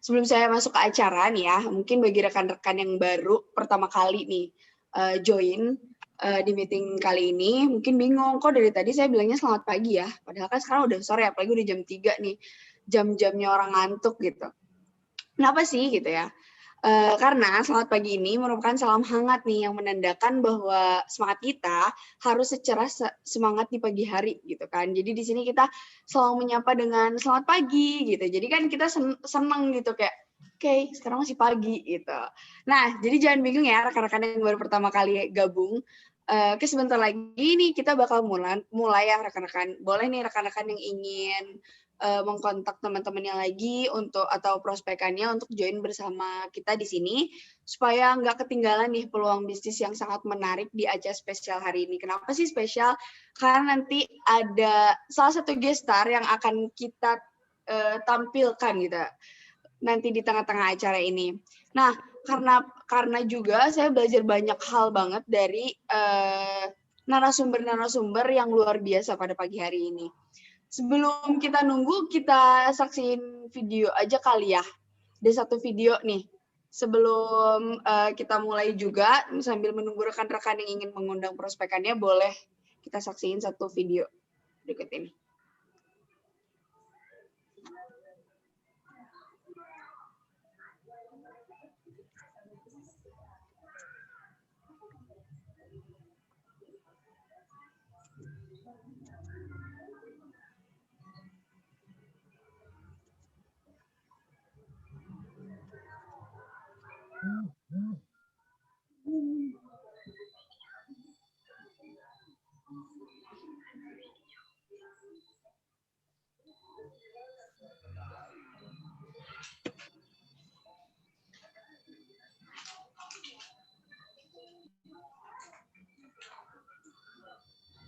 Sebelum saya masuk ke acara nih ya, mungkin bagi rekan-rekan yang baru pertama kali nih join di meeting kali ini, mungkin bingung, kok dari tadi saya bilangnya selamat pagi ya, padahal kan sekarang udah sore, apalagi udah jam 3 nih, jam-jamnya orang ngantuk gitu. Kenapa sih gitu ya? Karena selamat pagi ini merupakan salam hangat nih yang menandakan bahwa semangat kita harus secara semangat di pagi hari gitu kan. Jadi di sini kita selalu menyapa dengan selamat pagi gitu. Jadi kan kita senang gitu kayak oke, sekarang masih pagi gitu. Nah, jadi jangan bingung ya rekan-rekan yang baru pertama kali gabung. Oke, sebentar lagi nih kita bakal mulai ya rekan-rekan. Boleh nih rekan-rekan yang ingin mengkontak teman-temannya lagi untuk atau prospekannya untuk join bersama kita di sini supaya nggak ketinggalan nih peluang bisnis yang sangat menarik di acara spesial hari ini. Kenapa sih spesial? Karena nanti ada salah satu guest star yang akan kita tampilkan gitu nanti di tengah-tengah acara ini. Nah, karena juga saya belajar banyak hal banget dari narasumber-narasumber yang luar biasa pada pagi hari ini. Sebelum kita nunggu, kita saksiin video aja kali ya. Ada satu video nih. Sebelum kita mulai juga, sambil menunggu rekan-rekan yang ingin mengundang prospekannya, boleh kita saksiin satu video berikut ini.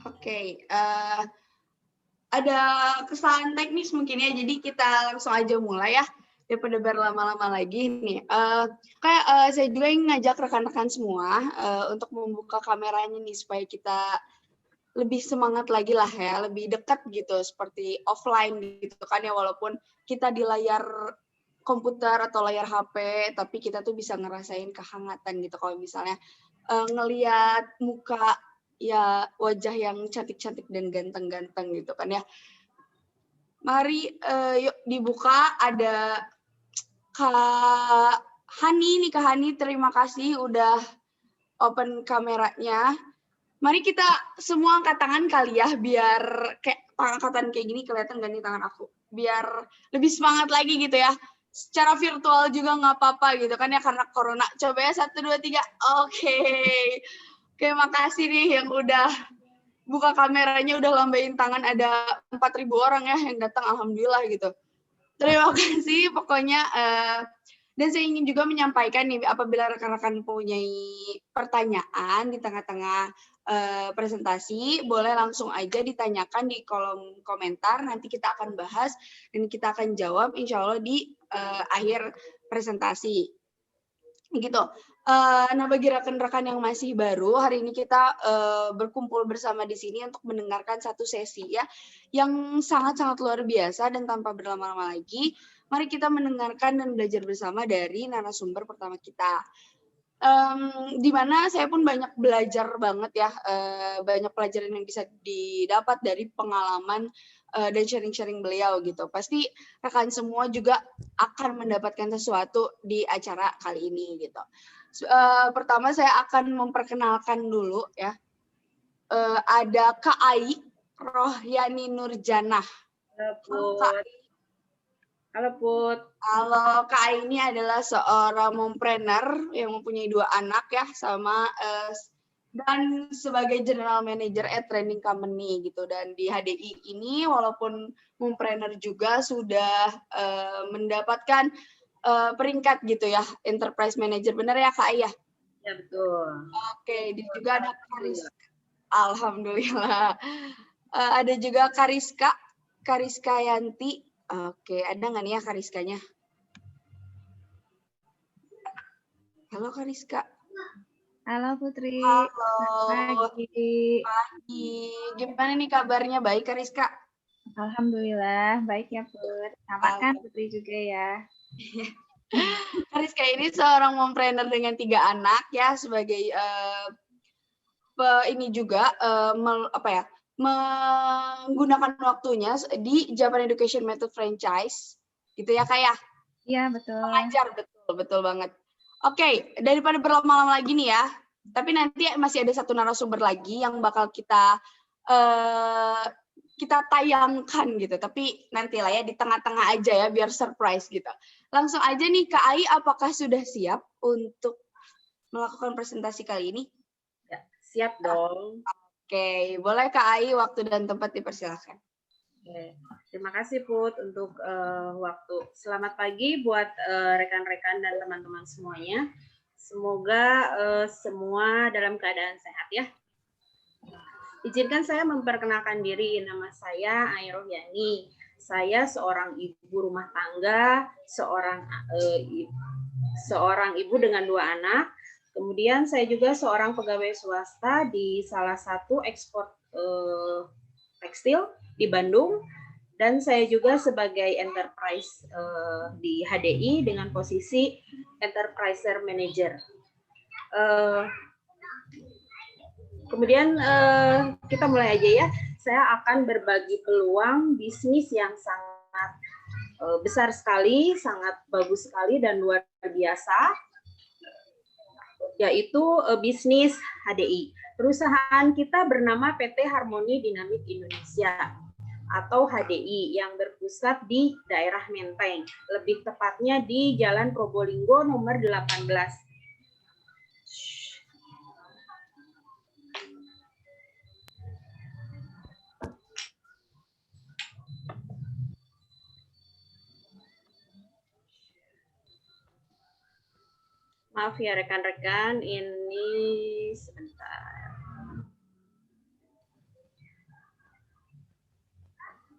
Oke, ada kesalahan teknis mungkin ya, jadi kita langsung aja mulai ya, daripada berlama-lama lagi nih. Saya juga ingin ngajak rekan-rekan semua untuk membuka kameranya nih, supaya kita lebih semangat lagi lah ya, lebih dekat gitu, seperti offline gitu kan ya, walaupun kita di layar komputer atau layar HP, tapi kita tuh bisa ngerasain kehangatan gitu, kalau misalnya ngelihat muka ya wajah yang cantik-cantik dan ganteng-ganteng gitu kan ya. Mari yuk dibuka, ada Kak Hani nih, Kak Hani terima kasih udah open kameranya. Mari kita semua angkat tangan kali ya, biar kayak angkatan kayak gini kelihatan gak nih tangan aku. Biar lebih semangat lagi gitu ya. Secara virtual juga nggak apa-apa gitu kan ya, karena corona. Coba ya, 1, 2, 3. Oke. Oke, makasih nih yang udah buka kameranya, udah lambain tangan. Ada 4.000 orang ya yang datang, alhamdulillah gitu. Terima kasih pokoknya. Dan saya ingin juga menyampaikan nih, apabila rekan-rekan mempunyai pertanyaan di tengah-tengah presentasi, boleh langsung aja ditanyakan di kolom komentar, nanti kita akan bahas dan kita akan jawab insya Allah di akhir presentasi. Gitu. Nah, bagi rekan-rekan yang masih baru, hari ini kita berkumpul bersama di sini untuk mendengarkan satu sesi ya, yang sangat-sangat luar biasa. Dan tanpa berlama-lama lagi, mari kita mendengarkan dan belajar bersama dari narasumber pertama kita. Di mana saya pun banyak belajar banget ya, banyak pelajaran yang bisa didapat dari pengalaman dan sharing-sharing beliau gitu. Pasti rekan semua juga akan mendapatkan sesuatu di acara kali ini gitu. Pertama saya akan memperkenalkan dulu ya. Ada Kak Ai Rohyani Nurjanah. Halo Kak. Halo Put. Halo, Kak Ai ini adalah seorang mompreneur yang mempunyai 2 anak ya, sama dan sebagai general manager at training company gitu. Dan di HDI ini walaupun mompreneur juga sudah mendapatkan peringkat gitu ya, enterprise manager, benar ya Kak Ai ya? Ya betul. Oke, juga ada Kariska. Alhamdulillah. Ada juga Kariska Yanti. Oke, ada nggak nih ya Kariskanya? Halo Kariska. Halo Putri. Halo. Pagi. Gimana nih kabarnya? Baik Kariska? Alhamdulillah, baik ya Put. Sama kan Putri juga ya. Kariska ini seorang mompreneur dengan 3 anak ya, sebagai ini juga menggunakan waktunya di Japan Education Method Franchise, gitu ya Kak ya? Iya, betul. Mengajar, betul banget. Oke, daripada berlama-lama lagi nih ya, tapi nanti masih ada satu narasumber lagi yang bakal kita tayangkan gitu, tapi nantilah ya di tengah-tengah aja ya, biar surprise gitu. Langsung aja nih Kak Ai, apakah sudah siap untuk melakukan presentasi kali ini? Ya, siap dong. Oke, boleh Kak Ai, waktu dan tempat dipersilakan. Oke. Terima kasih Put untuk waktu. Selamat pagi buat rekan-rekan dan teman-teman semuanya. Semoga semua dalam keadaan sehat ya. Izinkan saya memperkenalkan diri. Nama saya Ai Rohiyani. Saya seorang ibu rumah tangga, seorang ibu dengan 2 anak. Kemudian saya juga seorang pegawai swasta di salah satu ekspor tekstil di Bandung, dan saya juga sebagai enterprise di HDI dengan posisi enterpriser manager. Kemudian kita mulai aja ya. Saya akan berbagi peluang bisnis yang sangat besar sekali, sangat bagus sekali dan luar biasa, yaitu bisnis HDI. Perusahaan kita bernama PT Harmoni Dinamik Indonesia atau HDI yang berpusat di daerah Menteng, lebih tepatnya di Jalan Probolinggo nomor 18. Maaf ya rekan-rekan, ini sebentar.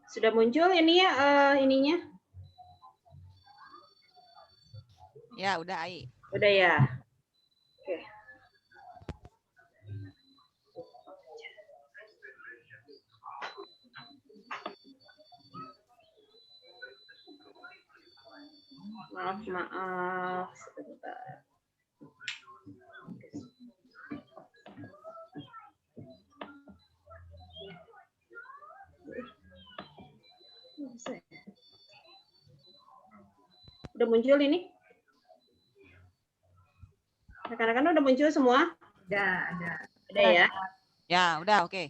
Sudah muncul ini ya ininya? Ya, udah Ai. Udah ya. Oke. Maaf sebentar. Udah muncul ini? Rekan-rekan udah muncul semua? Udah ya? Ya, udah oke.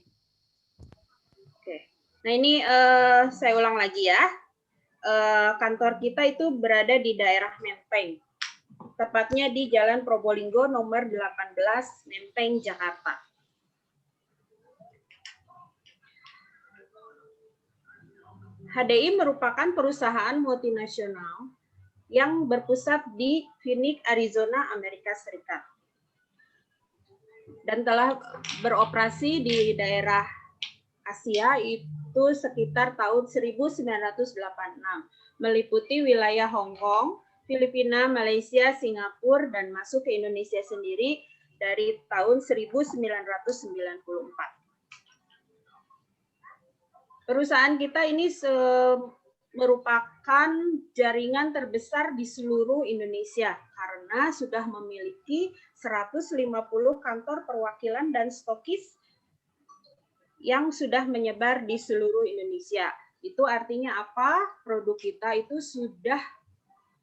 Oke. Nah ini saya ulang lagi ya. Kantor kita itu berada di daerah Menteng. Tepatnya di Jalan Probolinggo nomor 18, Menteng, Jakarta. HDI merupakan perusahaan multinasional yang berpusat di Phoenix, Arizona, Amerika Serikat. Dan telah beroperasi di daerah Asia itu sekitar tahun 1986, meliputi wilayah Hong Kong, Filipina, Malaysia, Singapura, dan masuk ke Indonesia sendiri dari tahun 1994. Perusahaan kita ini merupakan jaringan terbesar di seluruh Indonesia karena sudah memiliki 150 kantor perwakilan dan stokis yang sudah menyebar di seluruh Indonesia. Itu artinya apa? Produk kita itu sudah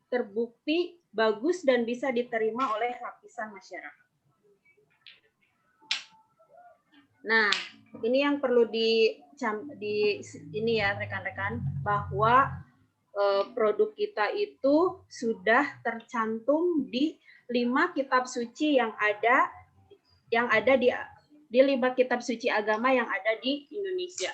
terbukti bagus dan bisa diterima oleh lapisan masyarakat. Nah, ini yang perlu di ini ya rekan-rekan, bahwa produk kita itu sudah tercantum di 5 kitab suci yang ada di 5 kitab suci agama yang ada di Indonesia.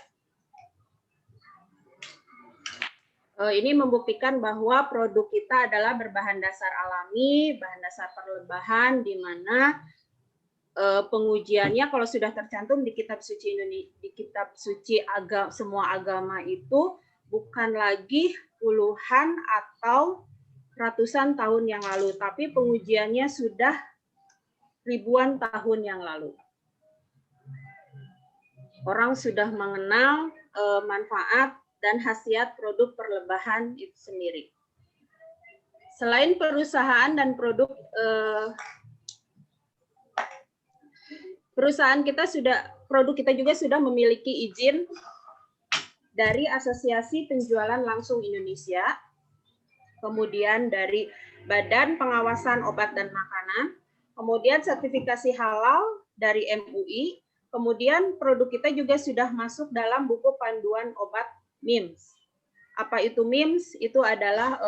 Ini membuktikan bahwa produk kita adalah berbahan dasar alami, bahan dasar perlebahan, di mana pengujiannya kalau sudah tercantum di kitab suci Indonesia, di kitab suci semua agama itu bukan lagi puluhan atau ratusan tahun yang lalu, tapi pengujiannya sudah ribuan tahun yang lalu. Orang sudah mengenal manfaat dan khasiat produk perlebahan itu sendiri. Selain perusahaan dan produk produk kita juga sudah memiliki izin dari Asosiasi Penjualan Langsung Indonesia, kemudian dari Badan Pengawasan Obat dan Makanan, kemudian sertifikasi halal dari MUI, kemudian produk kita juga sudah masuk dalam buku panduan obat MIMS. Apa itu MIMS? Itu adalah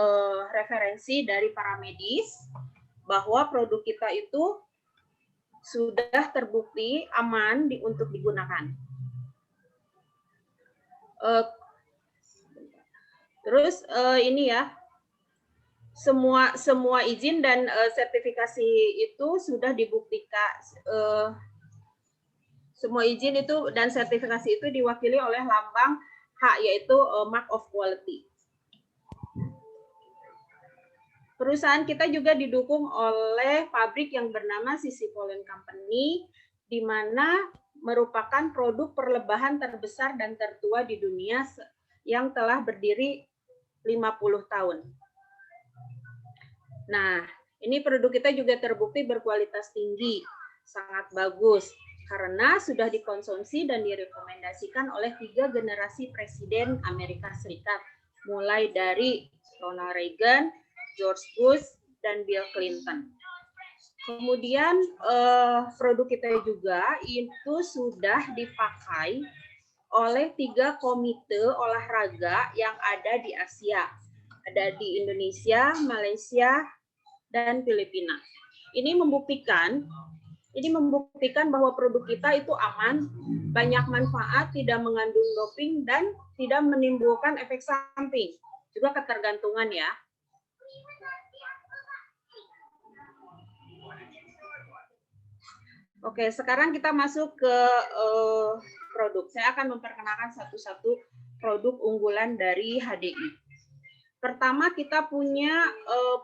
referensi dari para medis bahwa produk kita itu sudah terbukti aman untuk digunakan. Terus ini ya, semua izin dan sertifikasi itu sudah dibuktikan. Semua izin itu dan sertifikasi itu diwakili oleh lambang H, yaitu Mark of Quality. Perusahaan kita juga didukung oleh pabrik yang bernama Sisi Pollen Company, di mana merupakan produk perlebahan terbesar dan tertua di dunia yang telah berdiri 50 tahun. Nah, ini produk kita juga terbukti berkualitas tinggi, sangat bagus, karena sudah dikonsumsi dan direkomendasikan oleh 3 generasi Presiden Amerika Serikat, mulai dari Ronald Reagan, George Bush, dan Bill Clinton. Kemudian produk kita juga itu sudah dipakai oleh 3 komite olahraga yang ada di Asia. Ada di Indonesia, Malaysia, dan Filipina. Ini membuktikan bahwa produk kita itu aman, banyak manfaat, tidak mengandung doping, dan tidak menimbulkan efek samping. Juga ketergantungan ya. Oke, sekarang kita masuk ke produk. Saya akan memperkenalkan satu-satu produk unggulan dari HDI. Pertama kita punya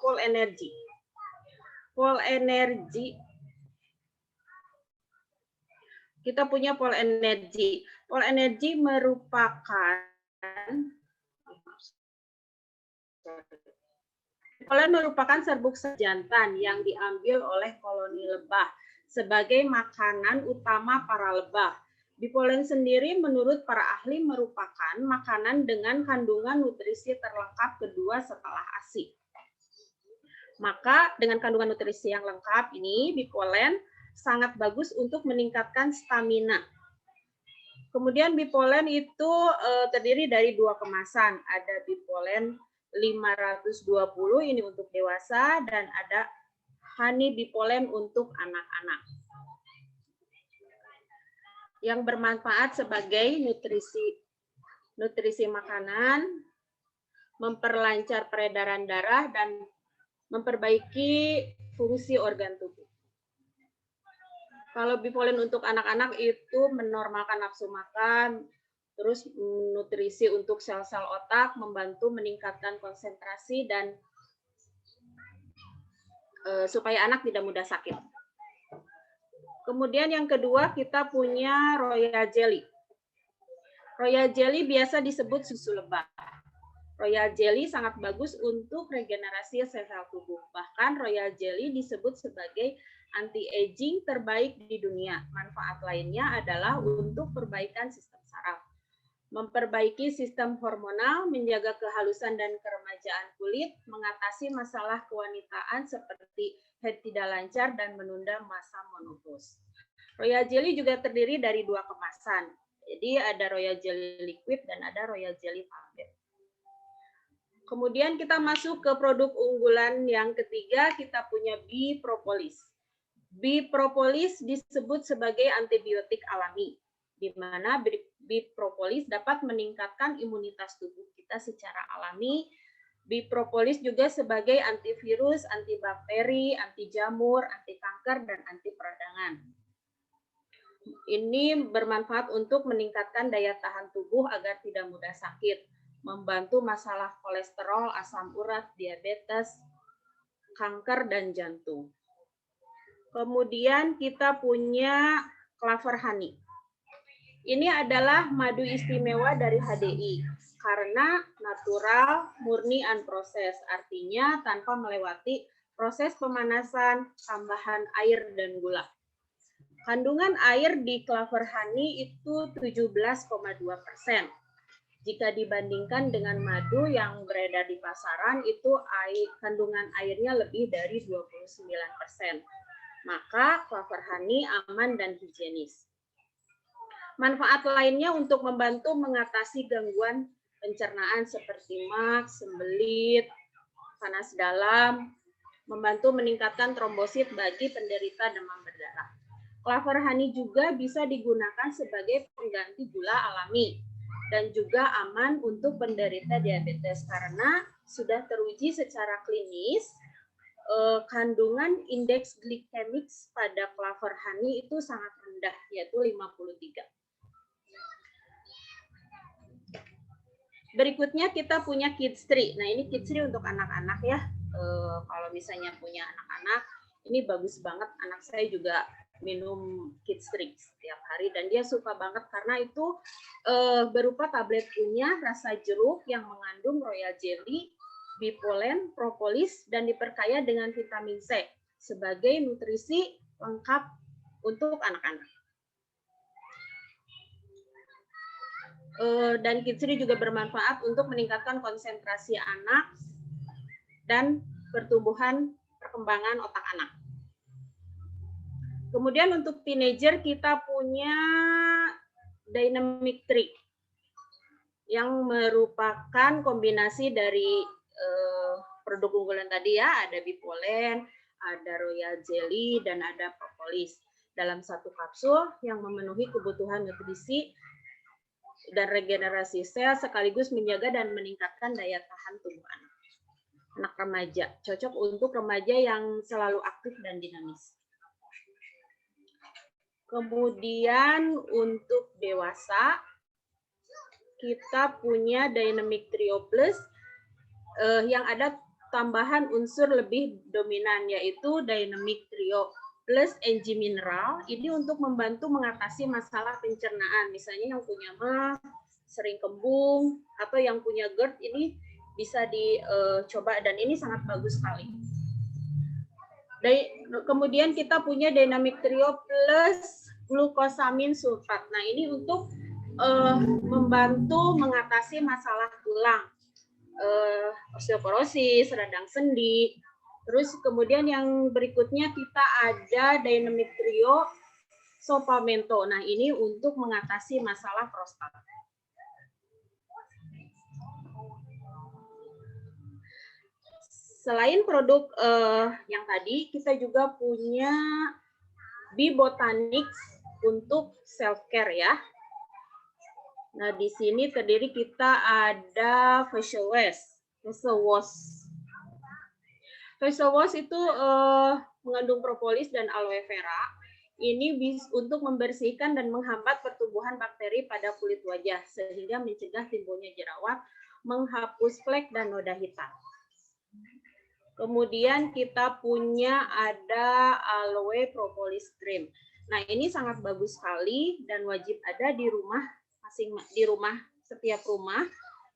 Pol Energy. Pol Energy. Kita punya Pol Energy. Pol Energy merupakan Polen merupakan serbuk jantan yang diambil oleh koloni lebah sebagai makanan utama para lebah. Bipolen sendiri menurut para ahli merupakan makanan dengan kandungan nutrisi terlengkap kedua setelah ASI. Maka dengan kandungan nutrisi yang lengkap ini, bipolen sangat bagus untuk meningkatkan stamina. Kemudian bipolen itu terdiri dari 2 kemasan. Ada bipolen 520 ini untuk dewasa dan ada honey bipolen untuk anak-anak. Yang bermanfaat sebagai nutrisi makanan, memperlancar peredaran darah dan memperbaiki fungsi organ tubuh. Kalau bipolen untuk anak-anak itu menormalkan nafsu makan, terus nutrisi untuk sel-sel otak, membantu meningkatkan konsentrasi dan supaya anak tidak mudah sakit. Kemudian yang kedua kita punya Royal Jelly. Royal Jelly biasa disebut susu lebah. Royal Jelly sangat bagus untuk regenerasi sel-sel tubuh. Bahkan Royal Jelly disebut sebagai anti-aging terbaik di dunia. Manfaat lainnya adalah untuk perbaikan sistem saraf, memperbaiki sistem hormonal, menjaga kehalusan dan keremajaan kulit, mengatasi masalah kewanitaan seperti haid tidak lancar, dan menunda masa menopause. Royal Jelly juga terdiri dari 2 kemasan. Jadi ada Royal Jelly Liquid dan ada Royal Jelly Tablet. Kemudian kita masuk ke produk unggulan yang ketiga, kita punya Bee Propolis. Bee Propolis disebut sebagai antibiotik alami, di mana Bee Propolis dapat meningkatkan imunitas tubuh kita secara alami. Bee Propolis juga sebagai antivirus, antibakteri, anti jamur, anti kanker, dan anti peradangan. Ini bermanfaat untuk meningkatkan daya tahan tubuh agar tidak mudah sakit, membantu masalah kolesterol, asam urat, diabetes, kanker, dan jantung. Kemudian kita punya Clover Honey. Ini adalah madu istimewa dari HDI karena natural, murni, unprocessed, artinya tanpa melewati proses pemanasan, tambahan air dan gula. Kandungan air di clover honey itu 17,2%. Jika dibandingkan dengan madu yang beredar di pasaran, itu kandungan airnya lebih dari 29%. Maka clover honey aman dan higienis. Manfaat lainnya untuk membantu mengatasi gangguan pencernaan seperti MAG, sembelit, panas dalam, membantu meningkatkan trombosit bagi penderita demam berdarah. Clover honey juga bisa digunakan sebagai pengganti gula alami dan juga aman untuk penderita diabetes karena sudah teruji secara klinis kandungan indeks glikemik pada clover honey itu sangat rendah, yaitu 53. Berikutnya kita punya kids tree. Nah, ini kids tree untuk anak-anak ya. Kalau misalnya punya anak-anak, ini bagus banget. Anak saya juga minum kids tree setiap hari dan dia suka banget karena itu berupa tablet kunyah rasa jeruk yang mengandung royal jelly, bipolen, propolis, dan diperkaya dengan vitamin C sebagai nutrisi lengkap untuk anak-anak. Dan kids tree juga bermanfaat untuk meningkatkan konsentrasi anak dan pertumbuhan perkembangan otak anak. Kemudian untuk teenager kita punya dynamic tree yang merupakan kombinasi dari produk unggulan tadi ya, ada bipolen, ada royal jelly, dan ada propolis dalam satu kapsul yang memenuhi kebutuhan nutrisi dan regenerasi sel sekaligus menjaga dan meningkatkan daya tahan tubuh anak. Anak remaja, cocok untuk remaja yang selalu aktif dan dinamis. Kemudian untuk dewasa, kita punya Dynamic Trio Plus yang ada tambahan unsur lebih dominan, yaitu Dynamic Trio Plus Enzyme Mineral. Ini untuk membantu mengatasi masalah pencernaan. Misalnya yang punya MAG, sering kembung, atau yang punya GERD, ini bisa dicoba dan ini sangat bagus sekali. Kemudian kita punya Dynamic Trio Plus glukosamin sulfat. Nah, ini untuk membantu mengatasi masalah tulang, osteoporosis, radang sendi. Terus kemudian yang berikutnya kita ada Dynamic Trio Sopamento. Nah, ini untuk mengatasi masalah prostat. Selain produk yang tadi, kita juga punya B-Botanics untuk self-care ya. Nah, di sini terdiri kita ada facial wash. Facial wash itu mengandung propolis dan aloe vera. Ini untuk membersihkan dan menghambat pertumbuhan bakteri pada kulit wajah sehingga mencegah timbulnya jerawat, menghapus flek dan noda hitam. Kemudian kita punya ada aloe propolis cream. Nah, ini sangat bagus sekali dan wajib ada di rumah setiap rumah.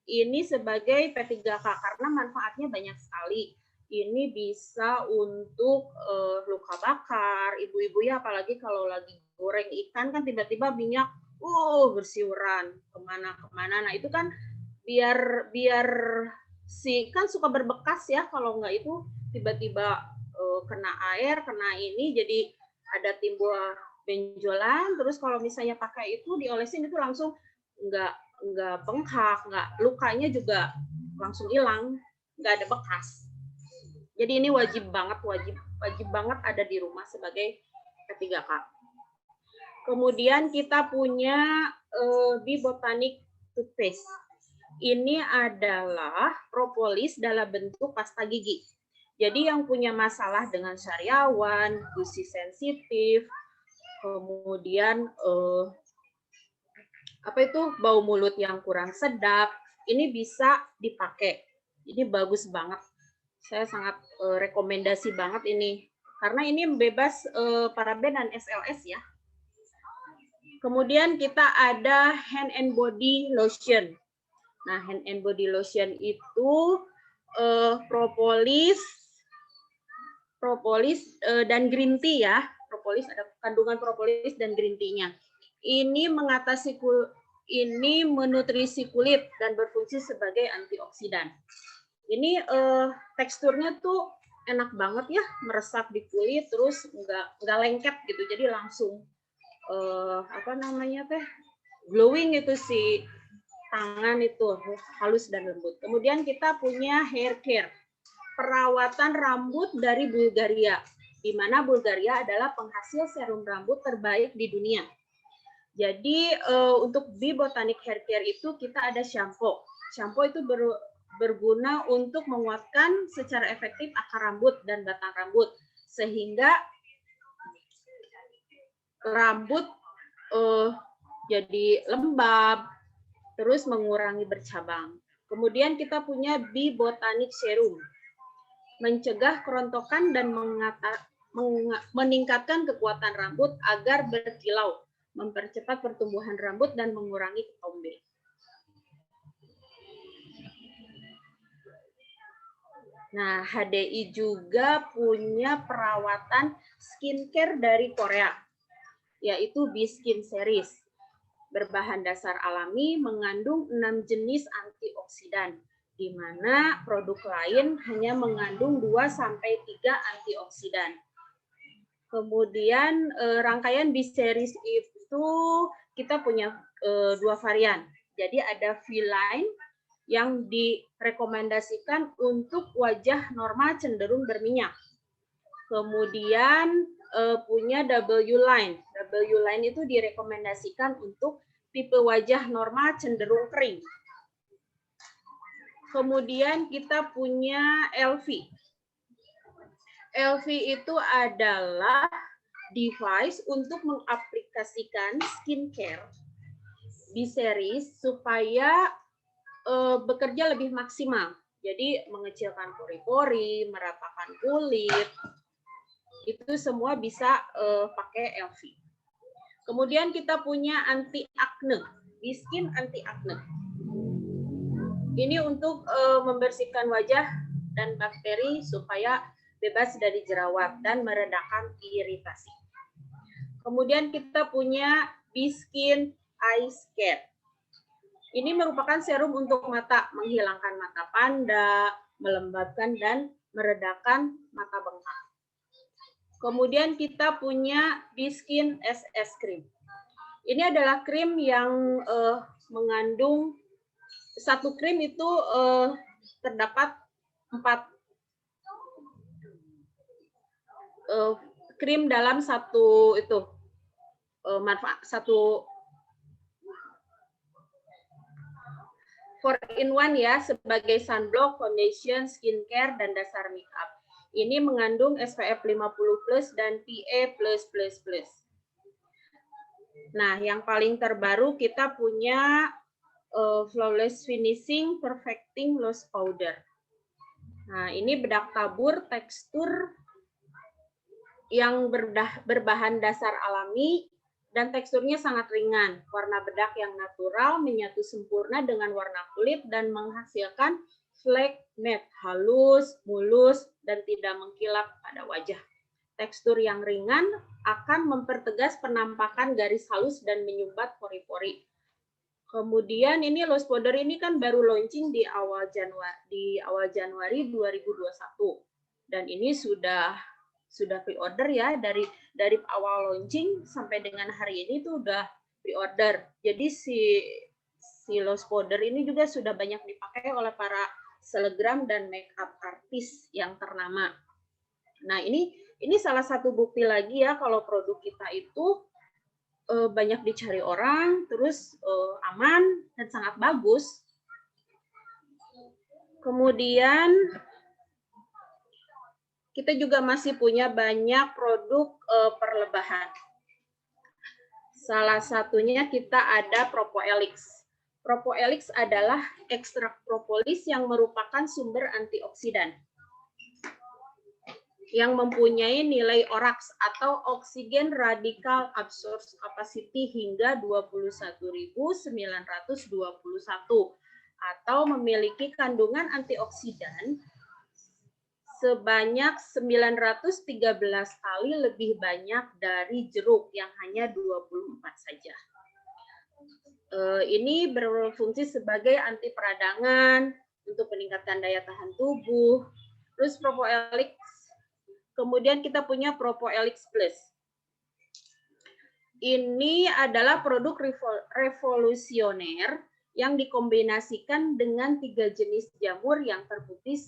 Ini sebagai P3K karena manfaatnya banyak sekali. Ini bisa untuk luka bakar, ibu-ibu ya, apalagi kalau lagi goreng ikan kan tiba-tiba minyak bersiuran kemana-kemana. Nah, itu kan biar kan suka berbekas ya, kalau nggak itu tiba-tiba kena air, kena ini jadi ada timbul benjolan. Terus kalau misalnya pakai itu diolesin itu langsung nggak bengkak, lukanya juga langsung hilang, nggak ada bekas. Jadi ini wajib banget ada di rumah sebagai P3K. Kemudian kita punya B-Botanic toothpaste. Ini adalah propolis dalam bentuk pasta gigi. Jadi yang punya masalah dengan sariawan, gusi sensitif, kemudian bau mulut yang kurang sedap, ini bisa dipakai. Ini bagus banget. Saya sangat rekomendasi banget ini. Karena ini bebas paraben dan SLS ya. Kemudian kita ada hand and body lotion. Nah, hand and body lotion itu propolis dan green tea ya. Propolis, ada kandungan propolis dan green tea-nya. Ini menutrisi kulit dan berfungsi sebagai antioksidan. Ini teksturnya tuh enak banget ya, meresap di kulit, terus nggak lengket gitu, jadi langsung glowing itu si tangan itu halus dan lembut. Kemudian kita punya hair care, perawatan rambut dari Bulgaria, di mana Bulgaria adalah penghasil serum rambut terbaik di dunia. Jadi untuk di Botanic Hair Care itu kita ada shampoo. Shampoo itu berguna untuk menguatkan secara efektif akar rambut dan batang rambut, sehingga rambut jadi lembab, terus mengurangi bercabang. Kemudian kita punya Bee Botanic Serum, mencegah kerontokan dan meningkatkan kekuatan rambut agar berkilau, mempercepat pertumbuhan rambut dan mengurangi ketombe. Nah, HDI juga punya perawatan skincare dari Korea, yaitu Bee-Skin Series. Berbahan dasar alami, mengandung 6 jenis antioksidan, di mana produk lain hanya mengandung 2-3 antioksidan. Kemudian rangkaian B-Series itu kita punya 2 varian. Jadi ada V-Line yang direkomendasikan untuk wajah normal cenderung berminyak. Kemudian punya W-Line. W-Line itu direkomendasikan untuk tipe wajah normal cenderung kering. Kemudian kita punya LV. LV itu adalah device untuk mengaplikasikan skincare B-Series supaya bekerja lebih maksimal. Jadi mengecilkan pori-pori, meratakan kulit, itu semua bisa pakai LV. Kemudian kita punya anti akne, Bee-Skin anti akne. Ini untuk membersihkan wajah dan bakteri supaya bebas dari jerawat dan meredakan iritasi. Kemudian kita punya Bee-Skin Eye Care. Ini merupakan serum untuk mata, menghilangkan mata panda, melembabkan dan meredakan mata bengkak. Kemudian kita punya Bee-Skin SS Cream. Ini adalah krim yang mengandung, satu krim itu terdapat 4 krim dalam satu itu manfaat, satu 4-in-1 ya, sebagai sunblock, foundation, skincare, dan dasar makeup. Ini mengandung SPF 50+ dan PA+++. Nah, yang paling terbaru kita punya Flawless Finishing Perfecting Loose Powder. Nah, ini bedak tabur tekstur yang berbahan dasar alami dan teksturnya sangat ringan. Warna bedak yang natural menyatu sempurna dengan warna kulit dan menghasilkan flake matte, halus, mulus, dan tidak mengkilap pada wajah. Tekstur yang ringan akan mempertegas penampakan garis halus dan menyumbat pori-pori. Kemudian ini loose powder ini kan baru launching di awal Januari 2021. Dan ini sudah pre-order ya, dari awal launching sampai dengan hari ini tuh udah pre-order. Jadi si loose powder ini juga sudah banyak dipakai oleh para selebgram dan makeup artis yang ternama. Nah, ini salah satu bukti lagi ya kalau produk kita itu banyak dicari orang, terus aman dan sangat bagus. Kemudian kita juga masih punya banyak produk perlebahan. Salah satunya kita ada Propoelix. Propoelix adalah ekstrak propolis yang merupakan sumber antioksidan yang mempunyai nilai ORAX atau Oxygen Radical Absorption Capacity hingga 21.921 atau memiliki kandungan antioksidan sebanyak 913 kali lebih banyak dari jeruk yang hanya 24 saja. Ini berfungsi sebagai anti peradangan untuk meningkatkan daya tahan tubuh. Terus Propoelix, kemudian kita punya Propoelix Plus. Ini adalah produk revolusioner yang dikombinasikan dengan 3 jenis jamur yang terbukti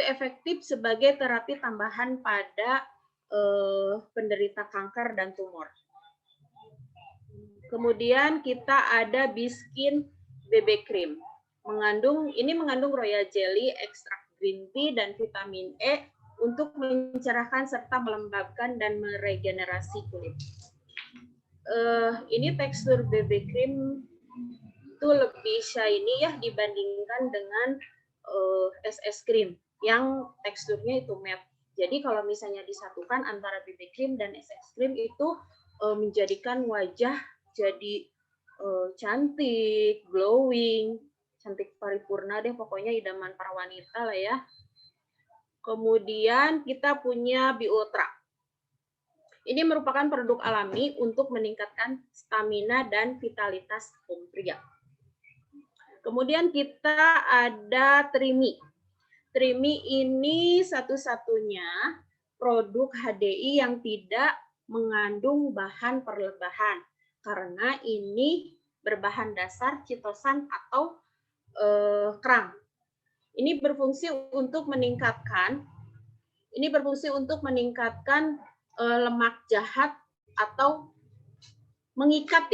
efektif sebagai terapi tambahan pada penderita kanker dan tumor. Kemudian kita ada Biskin BB Cream. Mengandung Royal Jelly, ekstrak green tea, dan vitamin E untuk mencerahkan serta melembabkan dan meregenerasi kulit. Ini tekstur BB Cream itu lebih shiny ya dibandingkan dengan es krim yang teksturnya itu matte. Jadi kalau misalnya disatukan antara BB Cream dan es krim itu menjadikan wajah jadi cantik, glowing, cantik paripurna deh, pokoknya idaman para wanita lah ya. Kemudian kita punya Biultra. Ini merupakan produk alami untuk meningkatkan stamina dan vitalitas kaum pria. Kemudian kita ada Trimi. Trimi ini satu-satunya produk HDI yang tidak mengandung bahan perlebahan karena ini berbahan dasar chitosan atau kerang. Ini berfungsi untuk meningkatkan lemak jahat atau mengikat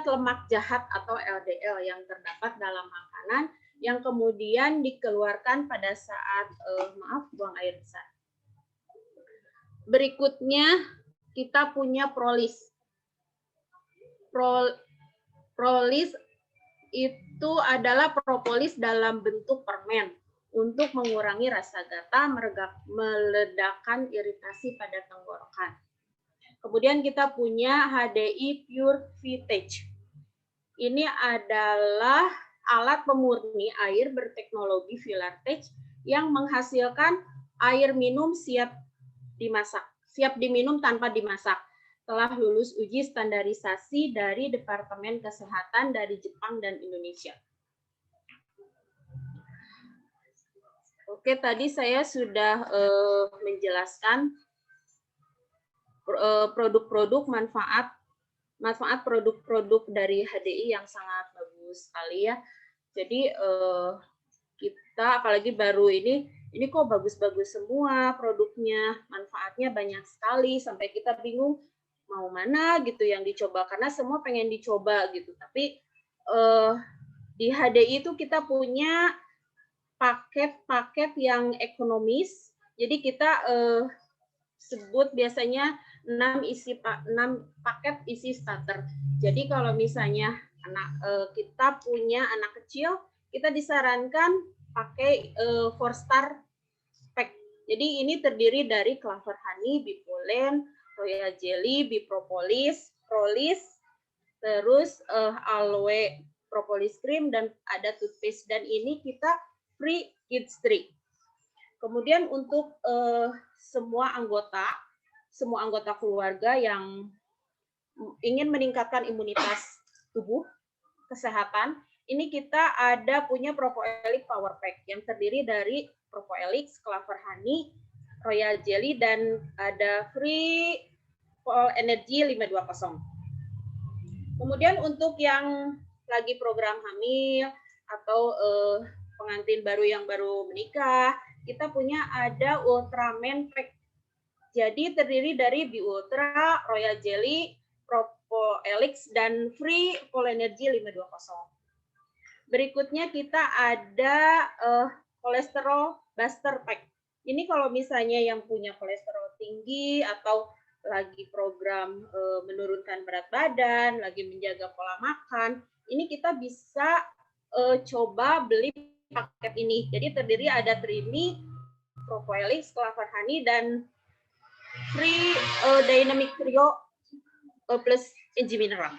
lemak jahat atau LDL yang terdapat dalam makanan yang kemudian dikeluarkan pada saat buang air besar. Berikutnya kita punya Prolis. Prolis itu adalah propolis dalam bentuk permen untuk mengurangi rasa gatal, meledakkan iritasi pada tenggorokan. Kemudian kita punya HDI Pure Vitage. Ini adalah alat pemurni air berteknologi Filartage yang menghasilkan air minum siap diminum tanpa dimasak. Telah lulus uji standarisasi dari Departemen Kesehatan dari Jepang dan Indonesia. Oke, tadi saya sudah menjelaskan produk-produk manfaat produk-produk dari HDI yang sangat bagus sekali ya. Jadi kita apalagi baru ini kok bagus-bagus semua produknya, manfaatnya banyak sekali sampai kita bingung mau mana gitu yang dicoba karena semua pengen dicoba gitu. Tapi di HDI itu kita punya paket-paket yang ekonomis. Jadi kita sebut biasanya 6 paket isi starter. Jadi kalau misalnya kita punya anak kecil, kita disarankan pakai 4-star pack. Jadi ini terdiri dari Clover Honey, Bipolen, Royal Jelly, Bipropolis, Prolis, terus Aloe Propolis Cream, dan ada toothpaste. Dan ini kita free kids treat. Kemudian untuk semua anggota keluarga yang ingin meningkatkan imunitas tubuh, kesehatan, ini kita punya Propoelix Power Pack yang terdiri dari Propoelix, Clover Honey, Royal Jelly, dan ada Free Full Energy 520. Kemudian untuk yang lagi program hamil atau pengantin baru yang baru menikah, kita punya ada Ultraman Pack. Jadi terdiri dari Biultra, Royal Jelly, Propoelix, dan Free Full Energy 520. Berikutnya kita ada Kolesterol Buster Pack. Ini kalau misalnya yang punya kolesterol tinggi atau lagi program menurunkan berat badan, lagi menjaga pola makan, ini kita bisa coba beli paket ini. Jadi terdiri ada Trimi, Propoelix, Clover Honey, dan Free Dynamic Trio plus Enzyme Mineral.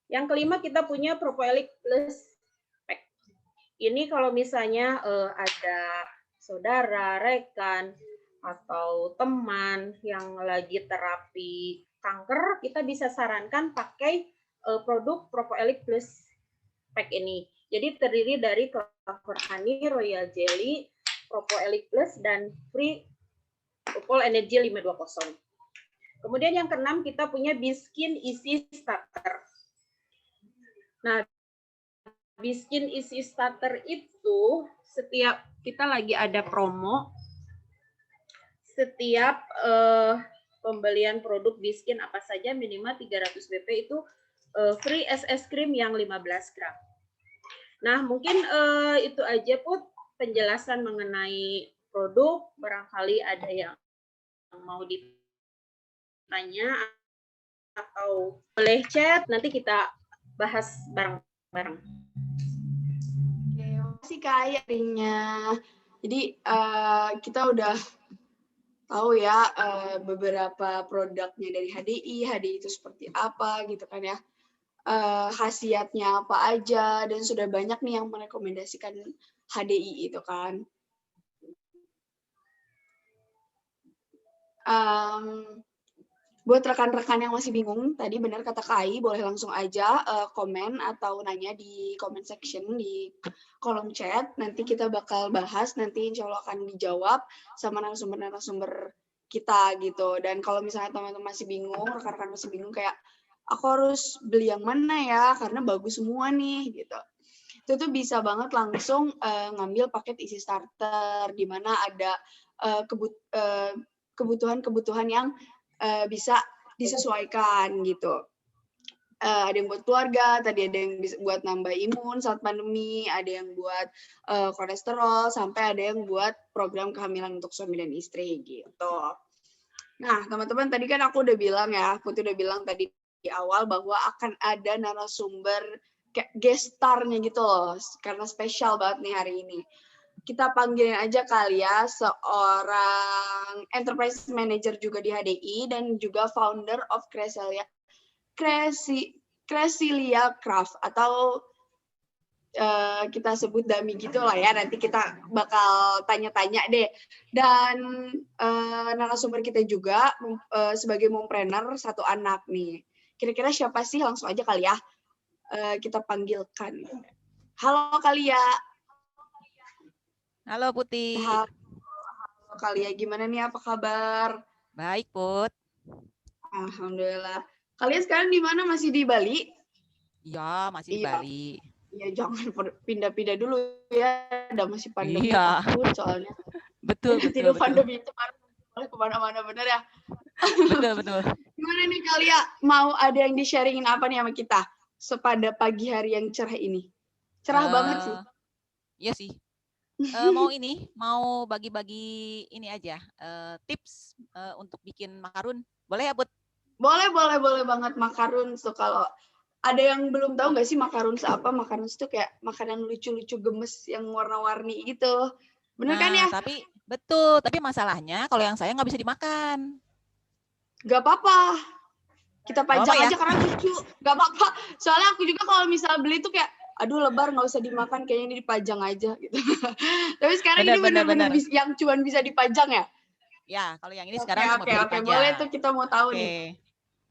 Yang kelima kita punya Propoelik Plus Pack. Ini kalau misalnya ada saudara, rekan, atau teman yang lagi terapi kanker, kita bisa sarankan pakai produk Propoelik Plus Pack ini. Jadi terdiri dari Clover Honey, Royal Jelly, Propoelik Plus, dan Free Pupil Energy 520. Kemudian yang keenam kita punya Biskin Easy Starter. Nah, Biskin Easy Starter itu setiap kita lagi ada promo, setiap pembelian produk Biskin apa saja minimal 300 BP itu free es krim yang 15 gram. Nah, mungkin itu aja Put penjelasan mengenai produk. Barangkali ada yang mau ditanya atau boleh chat, nanti kita bahas bareng-bareng. Oke, makasih Kak Ayarinya. Jadi kita udah tahu ya beberapa produknya dari HDI itu seperti apa gitu kan ya. Khasiatnya apa aja, dan sudah banyak nih yang merekomendasikan HDI itu kan. Buat rekan-rekan yang masih bingung, tadi benar kata Kai, boleh langsung aja komen atau nanya di comment section di kolom chat. Nanti kita bakal bahas, nanti insya Allah akan dijawab sama narasumber-narasumber kita gitu. Dan kalau misalnya teman-teman masih bingung, rekan-rekan masih bingung kayak, aku harus beli yang mana ya, karena bagus semua nih gitu. Itu tuh bisa banget langsung ngambil paket Easy Starter, di mana ada kebutuhan-kebutuhan yang bisa disesuaikan gitu. Ada yang buat keluarga, tadi ada yang bisa buat nambah imun saat pandemi, ada yang buat kolesterol, sampai ada yang buat program kehamilan untuk suami dan istri gitu. Nah, teman-teman tadi kan aku udah bilang ya, Putri udah bilang tadi di awal bahwa akan ada narasumber kayak guest star-nya gitu loh, karena spesial banget nih hari ini. Kita panggilin aja kali ya seorang enterprise manager juga di HDI dan juga founder of Cresilia Craft atau kita sebut Dami gitu lah ya. Nanti kita bakal tanya-tanya deh. Dan narasumber kita juga sebagai mompreneur satu anak nih. Kira-kira siapa sih? Langsung aja kali ya kita panggilkan. Halo Kalia. Halo Putih. Halo Kalia, gimana nih, apa kabar? Baik Put. Alhamdulillah. Kalian sekarang di mana? Masih di Bali? Iya, masih di Bali. Iya, jangan pindah-pindah dulu ya. Ada masih pandemi takut soalnya. Betul. Pandemi itu boleh kemana-mana, bener ya? Betul. Gimana nih Kalia? Mau ada yang di-sharingin apa nih sama kita? Sepada pagi hari yang cerah ini. Cerah banget sih. Iya sih. Mau bagi-bagi ini aja, tips untuk bikin makarun. Boleh ya, Bud? Boleh banget makarun. So, kalau ada yang belum tahu nggak sih makarun apa? Makarun itu kayak makanan lucu-lucu gemes yang warna-warni gitu. Bener kan ya? Tapi masalahnya kalau yang saya nggak bisa dimakan. Gak apa-apa. Kita pajang aja ya? karena lucu. Gak apa-apa. Soalnya aku juga kalau misal beli tuh kayak, aduh lebar nggak usah dimakan, kayaknya ini dipajang aja gitu. Tapi sekarang ini benar-benar yang cuman bisa dipajang ya? Ya, kalau yang ini sekarang cuma bisa dipajang. Boleh tuh, kita mau tahu nih.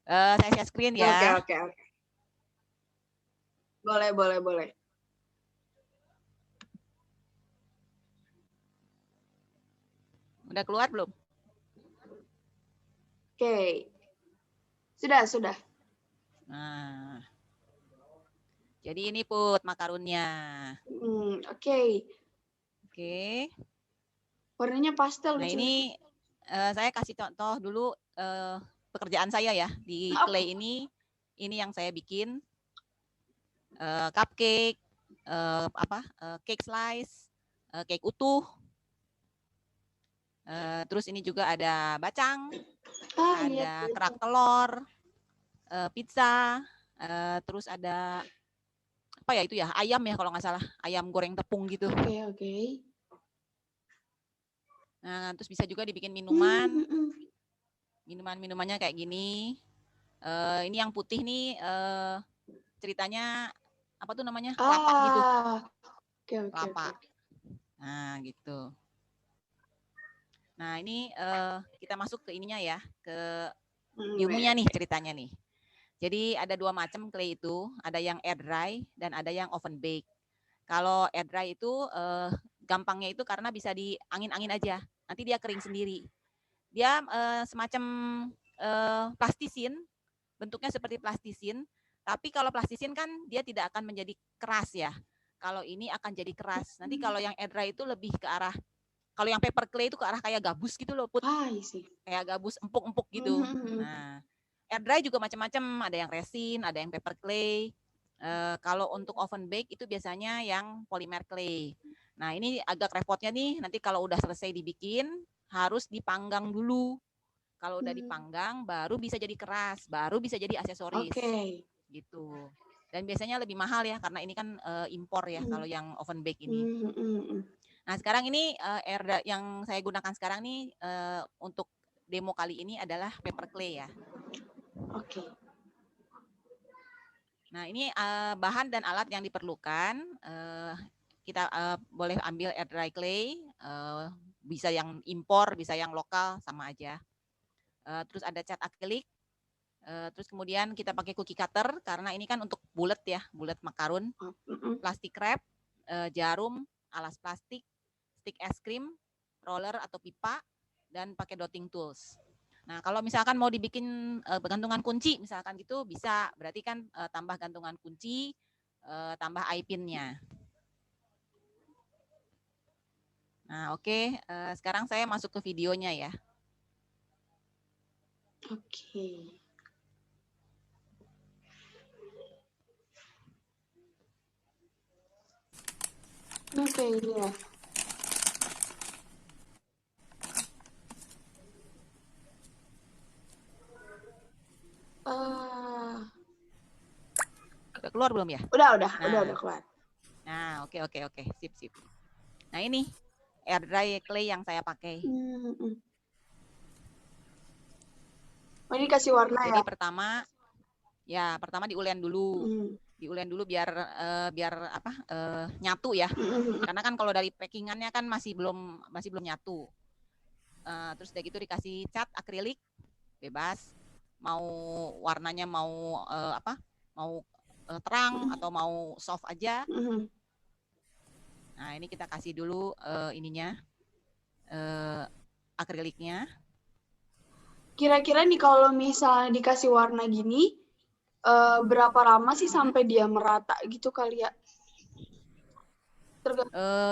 Saya share screen ya. Oke. Boleh. Udah keluar belum? Oke. Sudah. Nah. Jadi ini Put makarunnya. Oke. Warnanya pastel. Nah, ini saya kasih contoh dulu pekerjaan saya ya di clay ini yang saya bikin cupcake, cake slice, cake utuh. Terus ini juga ada bacang, ada kerak telur, pizza, terus ada apa ya itu ya, ayam ya kalau nggak salah, ayam goreng tepung gitu. Oke. Nah, terus bisa juga dibikin minuman. Minumannya kayak gini. Ini yang putih nih ceritanya apa tuh namanya kelapa gitu, Oke, oke, kelapa. oke. Nah gitu. Nah ini kita masuk ke ininya ya, ke ilmunya nih ceritanya nih. Jadi ada dua macam clay itu, ada yang air dry dan ada yang oven bake. Kalau air dry itu gampangnya itu karena bisa di angin-angin aja, nanti dia kering sendiri. Dia semacam plastisin, bentuknya seperti plastisin, tapi kalau plastisin kan dia tidak akan menjadi keras ya. Kalau ini akan jadi keras. Nanti kalau yang air dry itu lebih ke arah, kalau yang paper clay itu ke arah kayak gabus gitu loh, Put. Isi. Kayak gabus empuk-empuk gitu. Nah, air dry juga macam-macam, ada yang resin, ada yang paper clay. Kalau untuk oven bake itu biasanya yang polymer clay. Nah, ini agak repotnya nih, nanti kalau udah selesai dibikin, harus dipanggang dulu. Kalau udah dipanggang, baru bisa jadi keras, baru bisa jadi aksesoris. Oke. Gitu. Dan biasanya lebih mahal ya, karena ini kan impor ya, kalau yang oven bake ini. Nah, sekarang ini yang saya gunakan sekarang nih untuk demo kali ini adalah paper clay ya. Oke. Nah, ini bahan dan alat yang diperlukan. Kita boleh ambil air dry clay, bisa yang impor, bisa yang lokal, sama aja. Terus ada cat akrilik. Terus kemudian kita pakai cookie cutter, karena ini kan untuk bulat ya, bulat makarun. Plastik wrap, jarum, alas plastik, stick es krim, roller atau pipa, dan pakai dotting tools. Nah, kalau misalkan mau dibikin gantungan kunci, misalkan gitu bisa, berarti kan tambah gantungan kunci, tambah eye pin-nya. Nah, oke. Sekarang saya masuk ke videonya ya. Oke. Oke, ini ya. Udah keluar belum ya? Udah keluar. Nah, oke. Sip. Nah, ini air dry clay yang saya pakai. Oh, ini kasih warna Jadi ya? pertama diulen dulu. Diulen dulu biar nyatu ya. Karena kan kalau dari packingannya kan masih belum nyatu. Terus udah gitu dikasih cat akrilik bebas. Mau warnanya mau terang atau mau soft aja. Nah, ini kita kasih dulu akriliknya. Kira-kira nih kalau misalnya dikasih warna gini, berapa lama sih sampai dia merata gitu kali ya?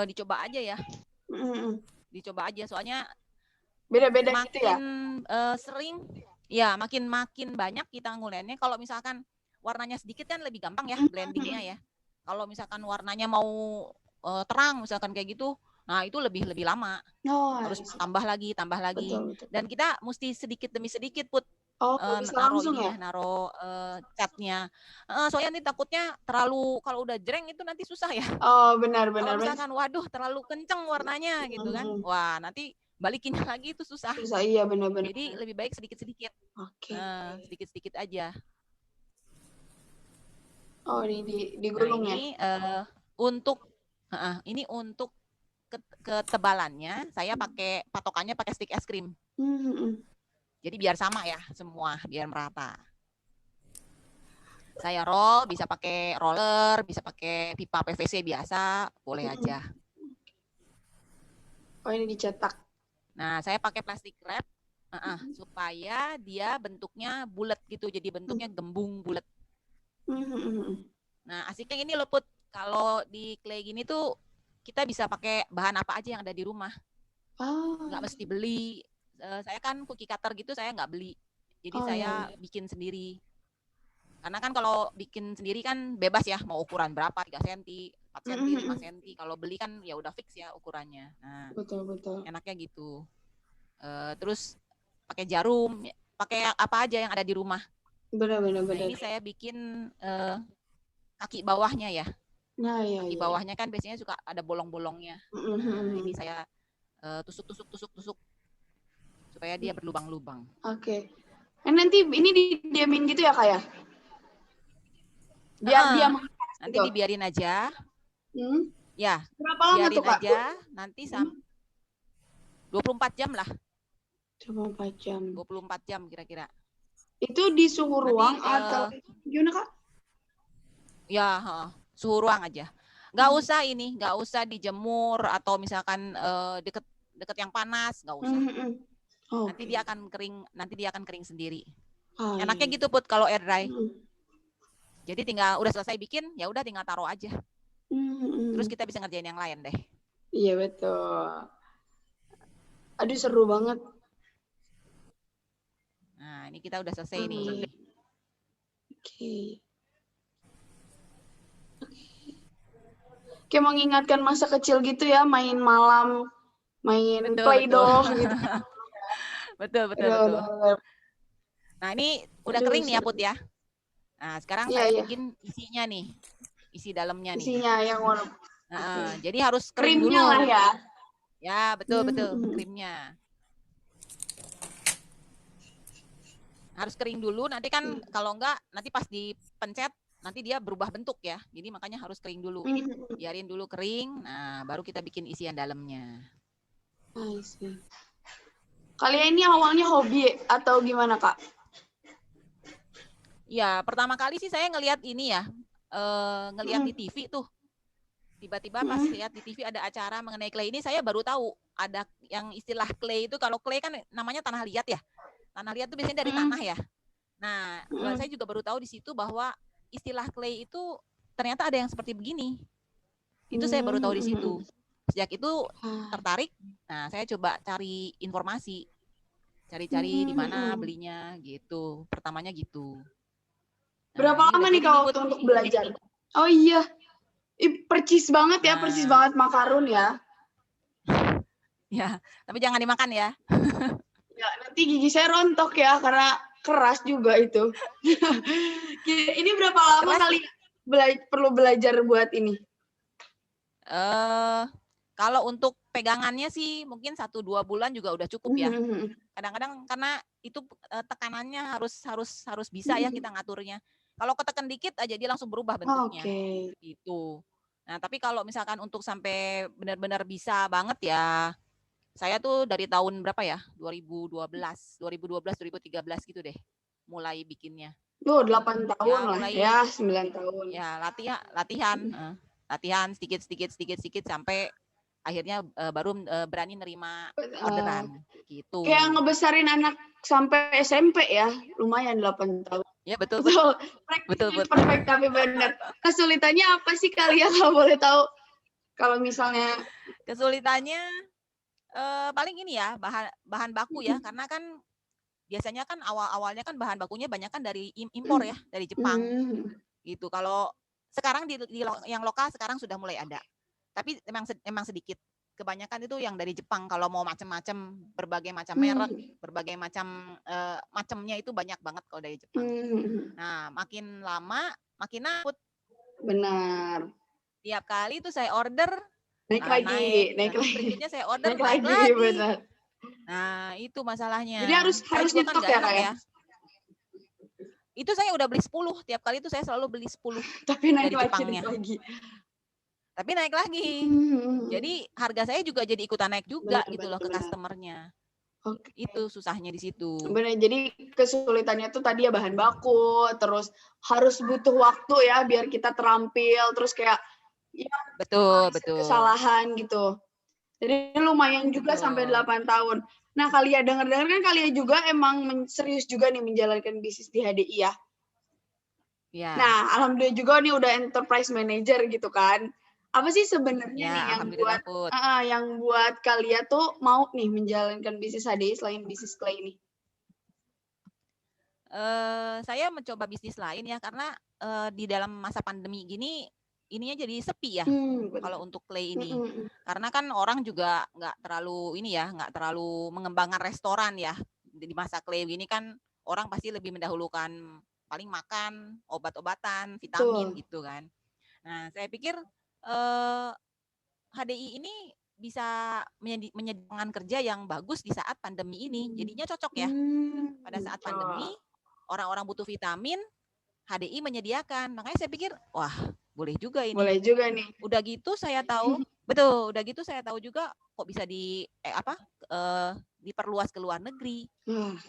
Dicoba aja ya. Dicoba aja, soalnya beda-beda gitu ya? Sering, ya makin banyak kita ngulennya. Kalau misalkan warnanya sedikit kan lebih gampang ya blendingnya ya. Kalau misalkan warnanya mau terang misalkan kayak gitu, nah itu lebih lama. Harus tambah lagi. Betul. Dan kita mesti sedikit demi sedikit naruh ininya, naruh catnya. Soalnya nanti takutnya terlalu, kalau udah jreng itu nanti susah ya. Oh, benar. Kalau misalkan waduh terlalu kenceng warnanya gitu kan, wah nanti balikinnya lagi itu susah. Iya, benar. Jadi lebih baik sedikit-sedikit. Oke. Sedikit-sedikit aja. Oh, ini digulung ya? Ini untuk ketebalannya saya pakai patokannya pakai stick es krim. Jadi biar sama ya semua, biar merata. Saya roll, bisa pakai roller, bisa pakai pipa PVC biasa, boleh aja. Oh, ini dicetak. Nah, saya pakai plastik wrap supaya dia bentuknya bulat gitu, jadi bentuknya gembung bulat. Nah, asiknya ini loh Put, kalau di clay gini tuh kita bisa pakai bahan apa aja yang ada di rumah. Nggak mesti beli. Saya kan cookie cutter gitu saya nggak beli. Jadi saya bikin sendiri. Karena kan kalau bikin sendiri kan bebas ya, mau ukuran berapa, 3 cm, 4 cm, 5 cm. Kalau beli kan ya udah fix ya ukurannya. Nah, betul. Enaknya gitu. Terus pakai jarum, pakai apa aja yang ada di rumah. Benar. Nah, ini saya bikin kaki bawahnya ya. Nah, kaki bawahnya kan biasanya suka ada bolong-bolongnya. Nah, ini saya tusuk supaya dia berlubang-lubang. Oke. Nanti ini didiamin gitu ya Kak ya? Biar dia Heeh, mengeras nanti gitu. dibiarin aja. Hmm. Ya, Berapa lama biarin tuh, Kak? aja nanti 24 jam lah, 24 jam. 24 jam kira-kira. Itu di suhu Nanti ruang atau gimana, Kak? ya suhu ruang aja. Nggak usah dijemur atau misalkan deket yang panas, nggak usah. Nanti dia akan kering sendiri. Enaknya gitu Put kalau air dry. Jadi udah selesai bikin, ya udah tinggal taruh aja. Terus kita bisa ngerjain yang lain deh. Iya betul. Aduh seru banget. Nah, ini kita udah selesai nih. Oke. Kayak mengingatkan masa kecil gitu ya, main malam, main Play-Doh gitu. Betul. Nah, ini udah kering nih ya Put ya. Nah, sekarang saya bikin isinya nih. Isi dalamnya nih. Isinya yang warna. Jadi harus kering dulu. Krimnya lah ya. Ya, betul. Krimnya. Harus kering dulu, nanti kan kalau enggak, nanti pas dipencet, nanti dia berubah bentuk ya. Jadi makanya harus kering dulu. Biarin dulu kering, nah baru kita bikin isian dalamnya. I see. Kalian ini awalnya hobi atau gimana, Kak? Ya, pertama kali sih saya ngelihat ini ya, ngelihat di TV tuh. Tiba-tiba pas lihat di TV ada acara mengenai clay ini, saya baru tahu ada yang istilah clay itu. Kalau clay kan namanya tanah liat ya. Tanah liat itu biasanya dari tanah ya. Nah, saya juga baru tahu di situ bahwa istilah clay itu ternyata ada yang seperti begini. Itu saya baru tahu di situ. Sejak itu tertarik. Nah, saya coba cari informasi. Cari-cari di mana belinya gitu. Pertamanya gitu. Nah, berapa lama nih Kak waktu untuk belajar? Oh iya. Percis banget ya, percis banget makarun ya. Ya, tapi jangan dimakan ya. Ya, nanti gigi saya rontok ya karena keras juga itu. Ini berapa lama kali perlu belajar buat ini? Kalau untuk pegangannya sih mungkin 1-2 bulan juga udah cukup ya. Kadang-kadang karena itu tekanannya harus bisa ya kita ngaturnya. Kalau ketekan dikit aja dia langsung berubah bentuknya. Gitu. Nah, tapi kalau misalkan untuk sampai benar-benar bisa banget ya, saya tuh dari tahun berapa ya? 2013, 2013 gitu deh. Mulai bikinnya. 8 tahun ya, lah mulai, ya, 9 tahun. Ya, latihan sedikit sampai akhirnya baru berani nerima orderan gitu. Kayak ngebesarin anak sampai SMP ya, lumayan 8 tahun. Ya betul. Betul. Perfect tapi benar. Kesulitannya apa sih kalian kalau boleh tahu? Kalau misalnya kesulitannya paling ini ya, bahan baku ya, karena kan biasanya kan awalnya kan bahan bakunya banyak kan dari impor ya, dari Jepang. Gitu. Kalau sekarang di yang lokal sekarang sudah mulai ada. Tapi emang sedikit. Kebanyakan itu yang dari Jepang. Kalau mau macam-macam, berbagai macam merek, berbagai macam macamnya itu banyak banget kalau dari Jepang. Nah, makin lama makin nakut. Benar. Tiap kali itu saya order naik lagi. Berikutnya saya order naik lagi. Benar. Nah, itu masalahnya. Jadi harus nyetok ya, Kak ya? Itu saya udah beli 10. Tiap kali itu saya selalu beli 10. Tapi naik dari lagi, Jepangnya. Tapi naik lagi. Jadi harga saya juga jadi ikutan naik juga gitu loh ke customernya. Itu susahnya di situ. Benar, jadi kesulitannya tuh tadi ya bahan baku, terus harus butuh waktu ya biar kita terampil, terus kayak ya betul. Kesalahan gitu. Jadi lumayan juga sampai 8 tahun. Nah, kalian dengar-dengar kan kalian juga emang serius juga nih menjalankan bisnis di HDI ya. Ya. Nah, alhamdulillah juga nih udah enterprise manager gitu kan. Apa sih sebenarnya nih yang buat kalian tuh mau nih menjalankan bisnis HDI selain bisnis clay ini? Saya mencoba bisnis lain ya karena di dalam masa pandemi gini ininya jadi sepi ya kalau untuk clay ini. Karena kan orang juga nggak terlalu mengembangkan restoran ya. Di masa clay gini kan orang pasti lebih mendahulukan paling makan, obat-obatan, vitamin gitu kan. Nah, saya pikir HDI ini bisa menyediakan kerja yang bagus di saat pandemi ini. Jadinya cocok ya. Pada saat pandemi, orang-orang butuh vitamin, HDI menyediakan. Makanya saya pikir, wah boleh juga ini. Boleh juga nih. Udah gitu saya tahu, betul. Udah gitu saya tahu juga kok bisa diperluas ke luar negeri.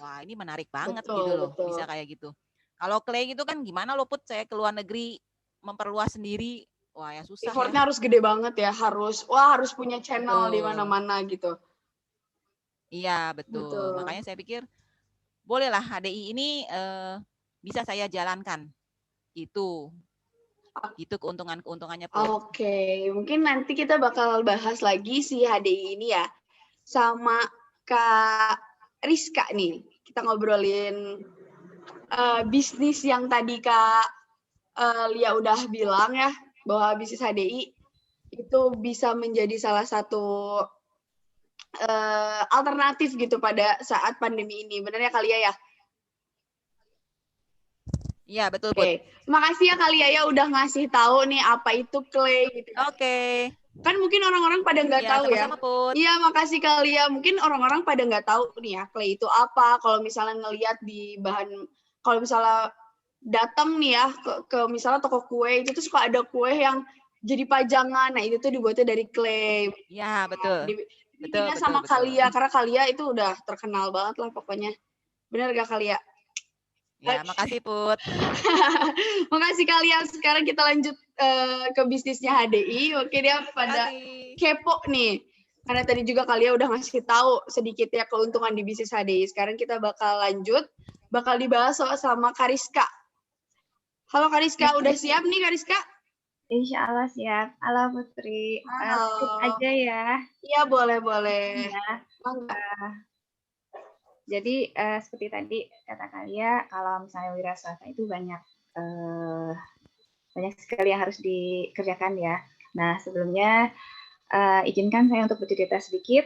Wah ini menarik banget Betul, gitu loh, betul. bisa kayak gitu. Kalau Clay gitu kan gimana lo Put, saya ke luar negeri memperluas sendiri, wah ya susah Effortnya ya. harus gede banget ya, harus punya channel di Betul. mana-mana gitu. Iya betul. Betul. Makanya saya pikir bolehlah HDI ini bisa saya jalankan. Itu keuntungannya Put. Oke, mungkin nanti kita bakal bahas lagi si HDI ini ya sama Kak Rizka nih. Kita ngobrolin bisnis yang tadi Kak Lia udah bilang ya, bahwa bisnis HDI itu bisa menjadi salah satu alternatif gitu pada saat pandemi ini. Benar ya Kak Lia ya? Iya betul Put. Oke, makasih ya Kak Lia ya udah ngasih tahu nih apa itu clay gitu. Oke. Kan mungkin orang-orang pada nggak tahu ya. Sama-sama Put. Iya, makasih Kak Lia. Mungkin orang-orang pada nggak tahu nih ya clay itu apa. Kalau misalnya ngelihat di bahan, kalau misalnya datang nih ya ke misalnya toko kue itu tuh suka ada kue yang jadi pajangan. Nah itu tuh dibuatnya dari clay. Ya betul. Bikinnya sama Kak Lia karena Kak Lia itu udah terkenal banget lah pokoknya. Benar gak Kak Lia? Ya, makasih Put. Makasih Kak Lia. Sekarang kita lanjut ke bisnisnya HDI. Oke, dia pada kepo nih. Karena tadi juga Kak Lia udah ngasih tahu sedikit ya keuntungan di bisnis HDI. Sekarang kita bakal lanjut. Bakal dibahas sama Kak Rizka. Halo Kak Rizka, udah siap nih Kak Rizka? Insya Allah siap. Halo Putri. Halo. Aja ya. Iya, boleh. Ya. Jadi seperti tadi kata Kalia, kalau misalnya wira swasta itu banyak sekali yang harus dikerjakan ya. Nah sebelumnya izinkan saya untuk bercerita sedikit.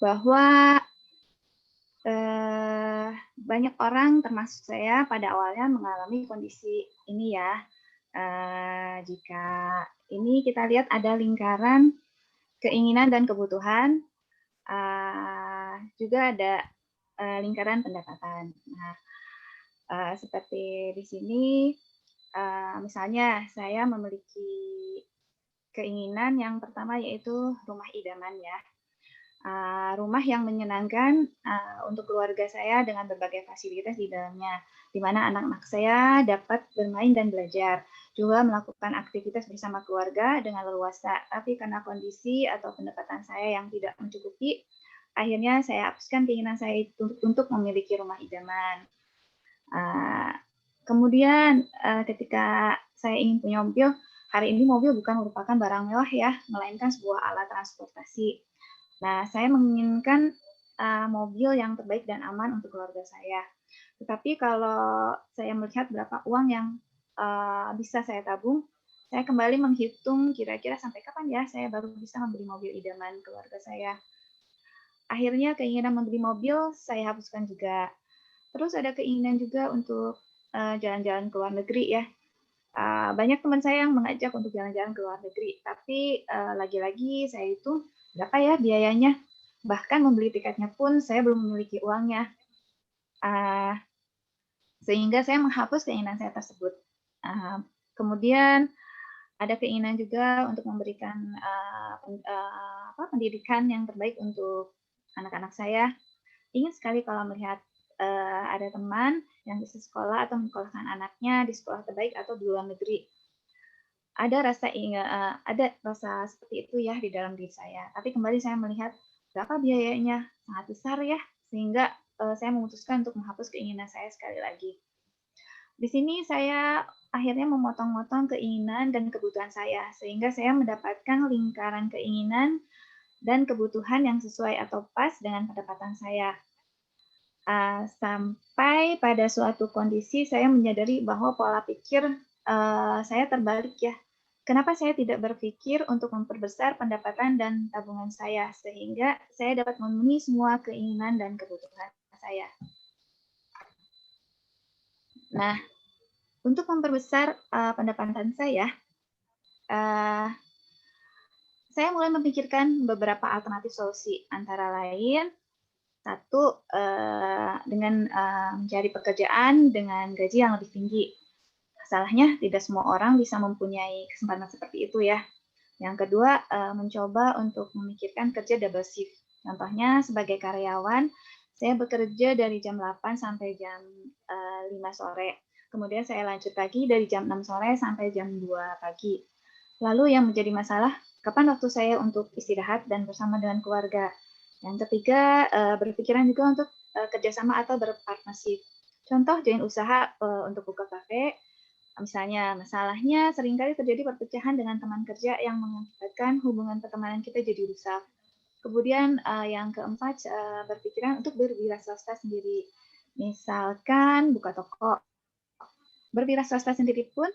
Bahwa banyak orang termasuk saya pada awalnya mengalami kondisi ini ya. Jika ini kita lihat ada lingkaran keinginan dan kebutuhan, juga ada lingkaran pendapatan. Nah, seperti di sini, misalnya saya memiliki keinginan yang pertama yaitu rumah idaman ya. Rumah yang menyenangkan untuk keluarga saya dengan berbagai fasilitas di dalamnya, di mana anak-anak saya dapat bermain dan belajar, juga melakukan aktivitas bersama keluarga dengan leluasa. Tapi karena kondisi atau pendapatan saya yang tidak mencukupi, akhirnya saya hapuskan keinginan saya untuk memiliki rumah idaman. Kemudian ketika saya ingin punya mobil, hari ini mobil bukan merupakan barang mewah ya, melainkan sebuah alat transportasi. Nah, saya menginginkan mobil yang terbaik dan aman untuk keluarga saya. Tetapi kalau saya melihat berapa uang yang bisa saya tabung, saya kembali menghitung kira-kira sampai kapan ya saya baru bisa membeli mobil idaman keluarga saya. Akhirnya keinginan membeli mobil saya hapuskan juga. Terus ada keinginan juga untuk jalan-jalan ke luar negeri ya. Banyak teman saya yang mengajak untuk jalan-jalan ke luar negeri, tapi lagi-lagi saya itu berapa ya biayanya? Bahkan membeli tiketnya pun saya belum memiliki uangnya. Sehingga saya menghapus keinginan saya tersebut. Kemudian ada keinginan juga untuk memberikan pendidikan yang terbaik untuk anak-anak saya. Ingin sekali kalau melihat ada teman yang bisa sekolah atau menyekolahkan anaknya di sekolah terbaik atau di luar negeri. Ada rasa seperti itu ya di dalam diri saya. Tapi kembali saya melihat berapa biayanya, sangat besar ya, sehingga saya memutuskan untuk menghapus keinginan saya sekali lagi. Di sini saya akhirnya memotong-motong keinginan dan kebutuhan saya, sehingga saya mendapatkan lingkaran keinginan dan kebutuhan yang sesuai atau pas dengan pendapatan saya. Sampai pada suatu kondisi saya menyadari bahwa pola pikir saya terbalik ya. Kenapa saya tidak berpikir untuk memperbesar pendapatan dan tabungan saya sehingga saya dapat memenuhi semua keinginan dan kebutuhan saya. Nah, untuk memperbesar pendapatan saya, saya mulai memikirkan beberapa alternatif solusi, antara lain satu, dengan mencari pekerjaan dengan gaji yang lebih tinggi. Masalahnya tidak semua orang bisa mempunyai kesempatan seperti itu ya. Yang kedua, mencoba untuk memikirkan kerja double shift. Contohnya sebagai karyawan, saya bekerja dari jam 8 sampai jam 5 sore. Kemudian saya lanjut lagi dari jam 6 sore sampai jam 2 pagi. Lalu yang menjadi masalah, kapan waktu saya untuk istirahat dan bersama dengan keluarga. Yang ketiga, berpikiran juga untuk kerjasama atau berpartnership. Contoh, join usaha untuk buka kafe, misalnya. Masalahnya seringkali terjadi perpecahan dengan teman kerja yang mengakibatkan hubungan pertemanan kita jadi rusak. Kemudian yang keempat, berpikiran untuk berwira swasta sendiri. Misalkan buka toko. Berwira swasta sendiri pun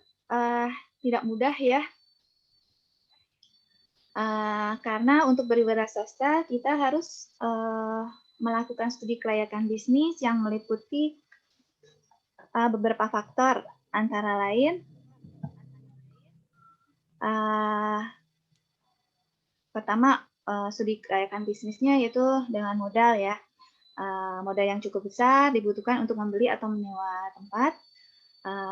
tidak mudah ya. Karena untuk berwira swasta kita harus melakukan studi kelayakan bisnis yang meliputi beberapa faktor, antara lain pertama studi kelayakan bisnisnya yaitu dengan modal ya, modal yang cukup besar dibutuhkan untuk membeli atau menyewa tempat,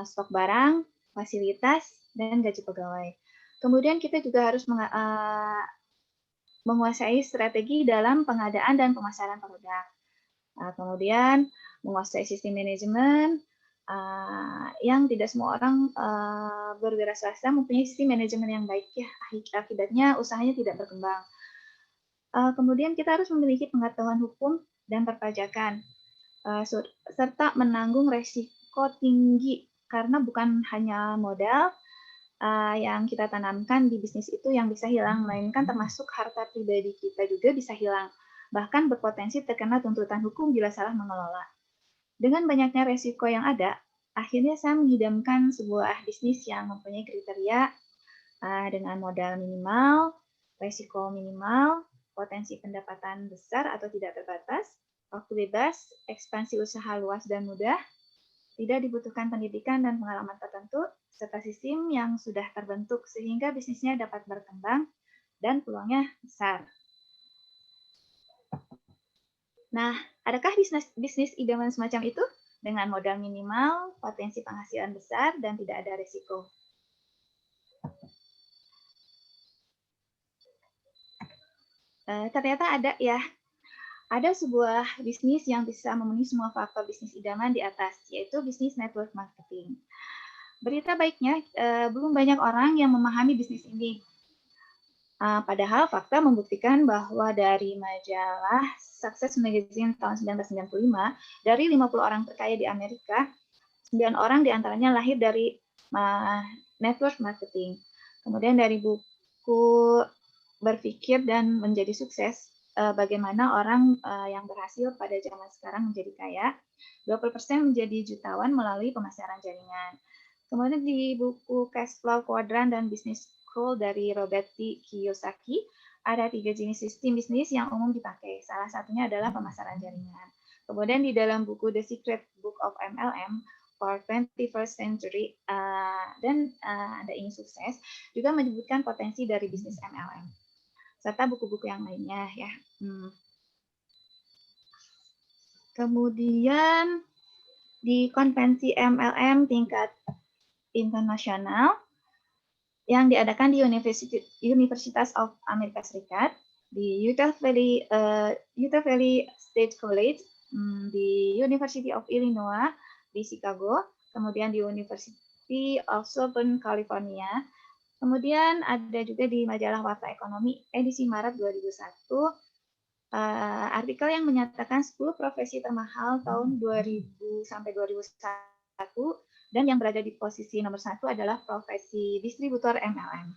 stok barang, fasilitas, dan gaji pegawai. Kemudian kita juga harus menguasai strategi dalam pengadaan dan pemasaran produk. Kemudian menguasai sistem manajemen, yang tidak semua orang berwira swasta mempunyai sistem manajemen yang baik ya, akibatnya usahanya tidak berkembang. Kemudian kita harus memiliki pengetahuan hukum dan perpajakan, serta menanggung resiko tinggi, karena bukan hanya modal yang kita tanamkan di bisnis itu yang bisa hilang, melainkan termasuk harta pribadi kita juga bisa hilang, bahkan berpotensi terkena tuntutan hukum bila salah mengelola. Dengan banyaknya resiko yang ada, akhirnya saya menghidamkan sebuah bisnis yang mempunyai kriteria dengan modal minimal, resiko minimal, potensi pendapatan besar atau tidak terbatas, waktu bebas, ekspansi usaha luas dan mudah, tidak dibutuhkan pendidikan dan pengalaman tertentu, serta sistem yang sudah terbentuk sehingga bisnisnya dapat berkembang dan peluangnya besar. Nah, adakah bisnis idaman semacam itu? Dengan modal minimal, potensi penghasilan besar, dan tidak ada risiko. Ternyata ada ya. Ada sebuah bisnis yang bisa memenuhi semua faktor bisnis idaman di atas, yaitu bisnis network marketing. Berita baiknya, belum banyak orang yang memahami bisnis ini. Padahal fakta membuktikan bahwa dari majalah Success Magazine tahun 1995, dari 50 orang terkaya di Amerika, 9 orang diantaranya lahir dari network marketing. Kemudian dari buku Berpikir dan Menjadi Sukses, bagaimana orang yang berhasil pada zaman sekarang menjadi kaya, 20% menjadi jutawan melalui pemasaran jaringan. Kemudian di buku Cash Flow Quadrant dan Business School dari Robert T. Kiyosaki, ada 3 jenis sistem bisnis yang umum dipakai. Salah satunya adalah pemasaran jaringan. Kemudian di dalam buku The Secret Book of MLM for 21st Century dan Anda ingin sukses, juga menyebutkan potensi dari bisnis MLM. Serta buku-buku yang lainnya ya. Kemudian di konvensi MLM tingkat internasional yang diadakan di Universitas of Amerika Serikat, di Utah Valley State College, di University of Illinois di Chicago, kemudian di University of Southern California. Kemudian ada juga di majalah Warta Ekonomi edisi Maret 2001 artikel yang menyatakan 10 profesi termahal tahun 2000 sampai 2001, dan yang berada di posisi nomor 1 adalah profesi distributor MLM.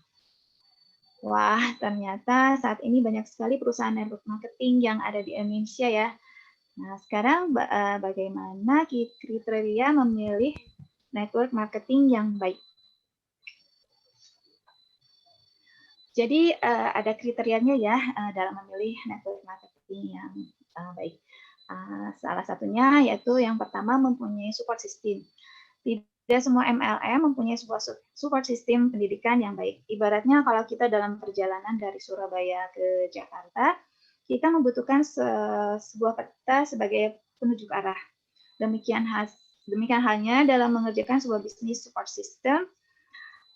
Wah, ternyata saat ini banyak sekali perusahaan network marketing yang ada di Indonesia ya. Nah, sekarang bagaimana kriteria memilih network marketing yang baik? Jadi ada kriterianya ya dalam memilih network marketing yang baik. Salah satunya yaitu yang pertama mempunyai support system. Tidak semua MLM mempunyai sebuah support sistem pendidikan yang baik. Ibaratnya kalau kita dalam perjalanan dari Surabaya ke Jakarta, kita membutuhkan sebuah peta sebagai penunjuk arah. Demikian halnya dalam mengerjakan sebuah bisnis support system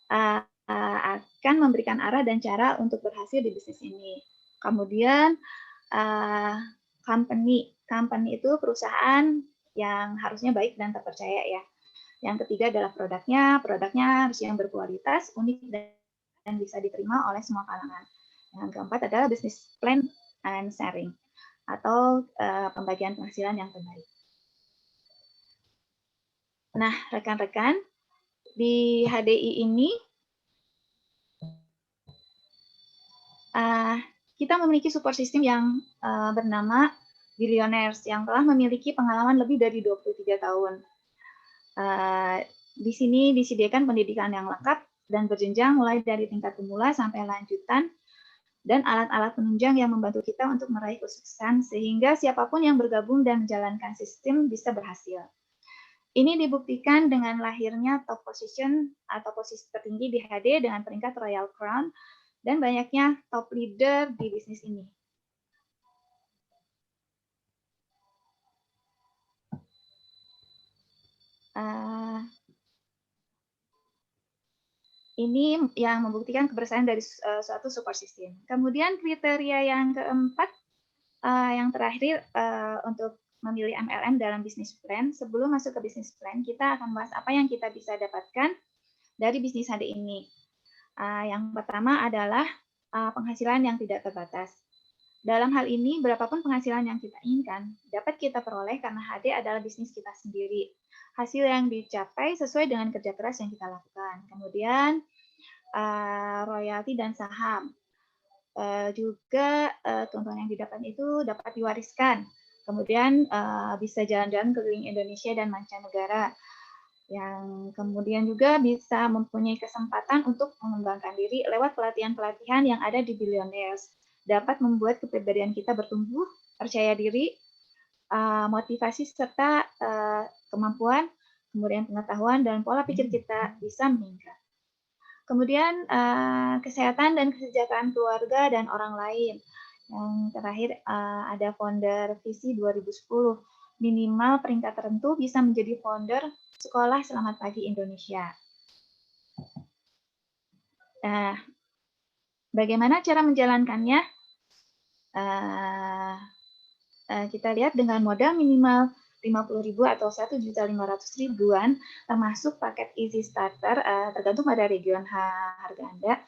akan memberikan arah dan cara untuk berhasil di bisnis ini. Kemudian company itu perusahaan yang harusnya baik dan terpercaya ya. Yang ketiga adalah produknya harus yang berkualitas, unik, dan bisa diterima oleh semua kalangan. Yang keempat adalah business plan and sharing, atau pembagian penghasilan yang terbaik. Nah, rekan-rekan, di HDI ini, kita memiliki support system yang bernama Billionaires, yang telah memiliki pengalaman lebih dari 23 tahun. Di sini disediakan pendidikan yang lengkap dan berjenjang mulai dari tingkat pemula sampai lanjutan dan alat-alat penunjang yang membantu kita untuk meraih kesuksesan sehingga siapapun yang bergabung dan menjalankan sistem bisa berhasil. Ini dibuktikan dengan lahirnya top position atau posisi tertinggi di HD dengan peringkat Royal Crown dan banyaknya top leader di bisnis ini. Ini yang membuktikan keberhasilan dari suatu support system. Kemudian kriteria yang keempat, yang terakhir untuk memilih MLM dalam bisnis plan. Sebelum masuk ke bisnis plan, kita akan bahas apa yang kita bisa dapatkan dari bisnis HD ini. Yang pertama adalah penghasilan yang tidak terbatas. Dalam hal ini, berapapun penghasilan yang kita inginkan, dapat kita peroleh karena HD adalah bisnis kita sendiri. Hasil yang dicapai sesuai dengan kerja keras yang kita lakukan. Kemudian, royalti dan saham. Juga keuntungan yang didapat itu dapat diwariskan. Kemudian bisa jalan-jalan keliling Indonesia dan mancanegara. Yang kemudian juga bisa mempunyai kesempatan untuk mengembangkan diri lewat pelatihan-pelatihan yang ada di Billionaires. Dapat membuat kepribadian kita bertumbuh, percaya diri, motivasi serta kemampuan, kemudian pengetahuan dan pola pikir kita bisa meningkat. Kemudian kesehatan dan kesejahteraan keluarga dan orang lain. Yang terakhir ada founder visi 2010. Minimal peringkat tertentu bisa menjadi founder Sekolah Selamat Pagi Indonesia. Bagaimana cara menjalankannya? Kita lihat dengan modal minimal 50.000 atau 1.500.000-an, termasuk paket Easy Starter, tergantung pada region harga Anda.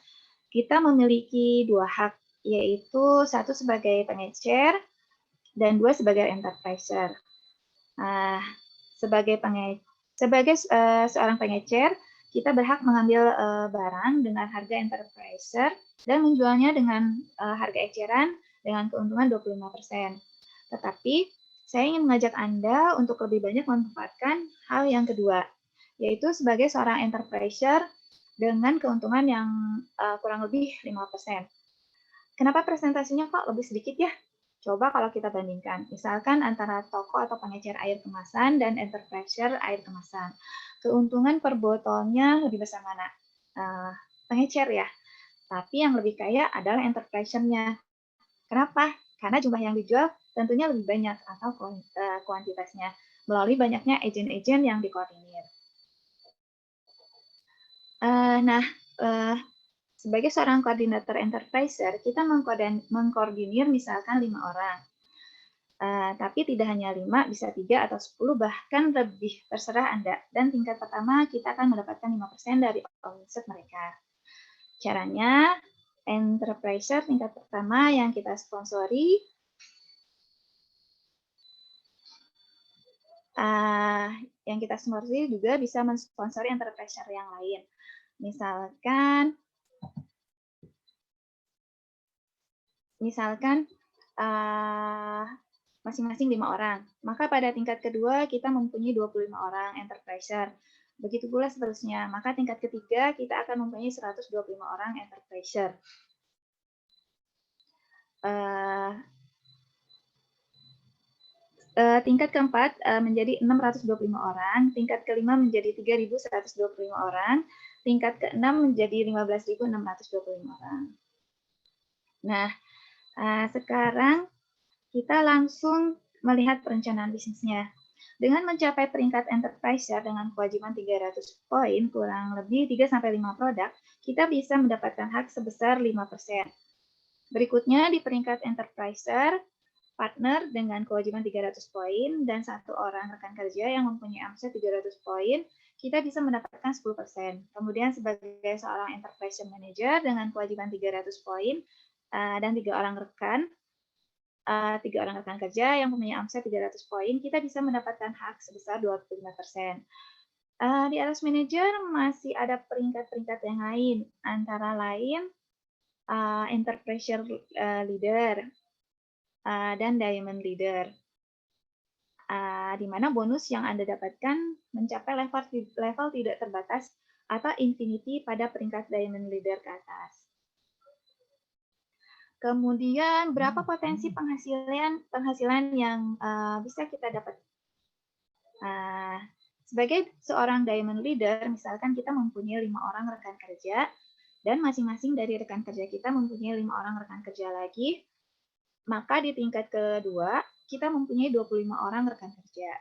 Kita memiliki dua hak, yaitu satu sebagai pengecer dan dua sebagai enterpriser. Sebagai seorang pengecer, kita berhak mengambil barang dengan harga enterpriser dan menjualnya dengan harga eceran dengan keuntungan 25%. Tetapi, saya ingin mengajak Anda untuk lebih banyak memanfaatkan hal yang kedua, yaitu sebagai seorang enterpriser dengan keuntungan yang kurang lebih 5%. Kenapa presentasinya kok lebih sedikit ya? Coba kalau kita bandingkan, misalkan antara toko atau pengecer air kemasan dan enterpriser air kemasan. Keuntungan per botolnya lebih besar mana? Pengecer ya. Tapi yang lebih kaya adalah enterpriser-nya. Kenapa? Karena jumlah yang dijual tentunya lebih banyak atau kuantitasnya melalui banyaknya agen-agen yang dikoordinir. Sebagai seorang koordinator enterpriser, kita mengkoordinir misalkan 5 orang. Tapi tidak hanya 5, bisa 3 atau 10, bahkan lebih, terserah Anda. Dan tingkat pertama, kita akan mendapatkan 5% dari omset mereka. Caranya, enterpriser tingkat pertama yang kita sponsori, juga bisa mensponsori enterpriser yang lain. Misalkan masing-masing 5 orang. Maka pada tingkat kedua kita mempunyai 25 orang enterpriser. Begitu pula seterusnya. Maka tingkat ketiga kita akan mempunyai 125 orang enterpriser. Tingkat keempat menjadi 625 orang, tingkat kelima menjadi 3.125 orang, tingkat keenam menjadi 15.625 orang. Nah, sekarang kita langsung melihat perencanaan bisnisnya. Dengan mencapai peringkat enterpriser dengan kewajiban 300 poin, kurang lebih 3-5 produk, kita bisa mendapatkan hak sebesar 5%. Berikutnya di peringkat enterpriser, partner dengan kewajiban 300 poin, dan 1 orang rekan kerja yang mempunyai omset 300 poin, kita bisa mendapatkan 10%. Kemudian sebagai seorang enterprise manager dengan kewajiban 300 poin, dan 3 orang rekan kerja yang mempunyai omset 300 poin, kita bisa mendapatkan hak sebesar 25%. Di atas manajer masih ada peringkat-peringkat yang lain, antara lain enterprise leader dan diamond leader, di mana bonus yang Anda dapatkan mencapai level tidak terbatas atau infinity pada peringkat diamond leader ke atas. Kemudian berapa potensi penghasilan yang bisa kita dapat? Sebagai seorang diamond leader, misalkan kita mempunyai 5 orang rekan kerja, dan masing-masing dari rekan kerja kita mempunyai 5 orang rekan kerja lagi, maka di tingkat kedua kita mempunyai 25 orang rekan kerja.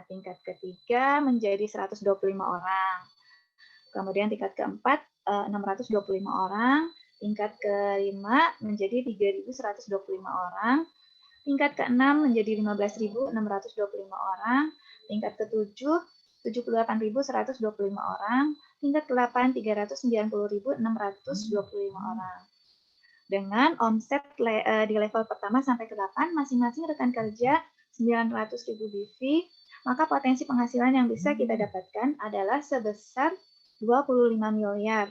Tingkat ketiga menjadi 125 orang. Kemudian tingkat keempat 625 orang. Tingkat kelima menjadi 3.125 orang, tingkat keenam menjadi 15.625 orang, tingkat ketujuh 78.125 orang, tingkat ke-8 390.625 orang. Dengan omset di level pertama sampai ke-8 masing-masing rekan kerja 900.000 BV, maka potensi penghasilan yang bisa kita dapatkan adalah sebesar 25 miliar.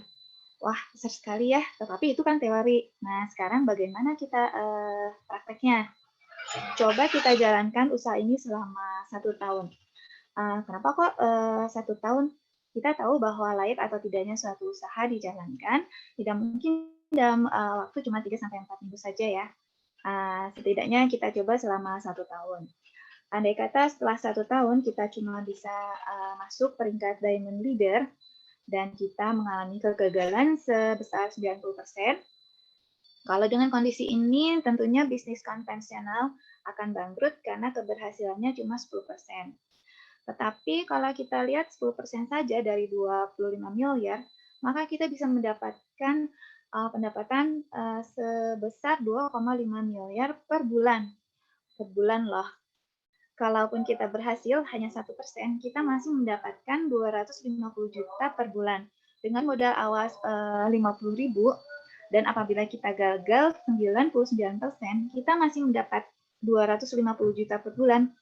Wah, besar sekali ya, tetapi itu kan teori. Nah, sekarang bagaimana kita prakteknya? Coba kita jalankan usaha ini selama 1 tahun. Kenapa kok 1 tahun? Kita tahu bahwa layak atau tidaknya suatu usaha dijalankan, tidak mungkin dalam waktu cuma 3-4 minggu saja ya. Setidaknya kita coba selama 1 tahun. Andai kata setelah 1 tahun kita cuma bisa masuk peringkat diamond leader, dan kita mengalami kegagalan sebesar 90%. Kalau dengan kondisi ini, tentunya bisnis konvensional akan bangkrut karena keberhasilannya cuma 10%. Tetapi kalau kita lihat 10% saja dari 25 miliar, maka kita bisa mendapatkan pendapatan sebesar 2,5 miliar per bulan. Per bulan loh. Kalaupun kita berhasil hanya 1%, kita masih mendapatkan 250 juta per bulan dengan modal awal 50.000, dan apabila kita gagal 99%, kita masih mendapat 250 juta per bulan.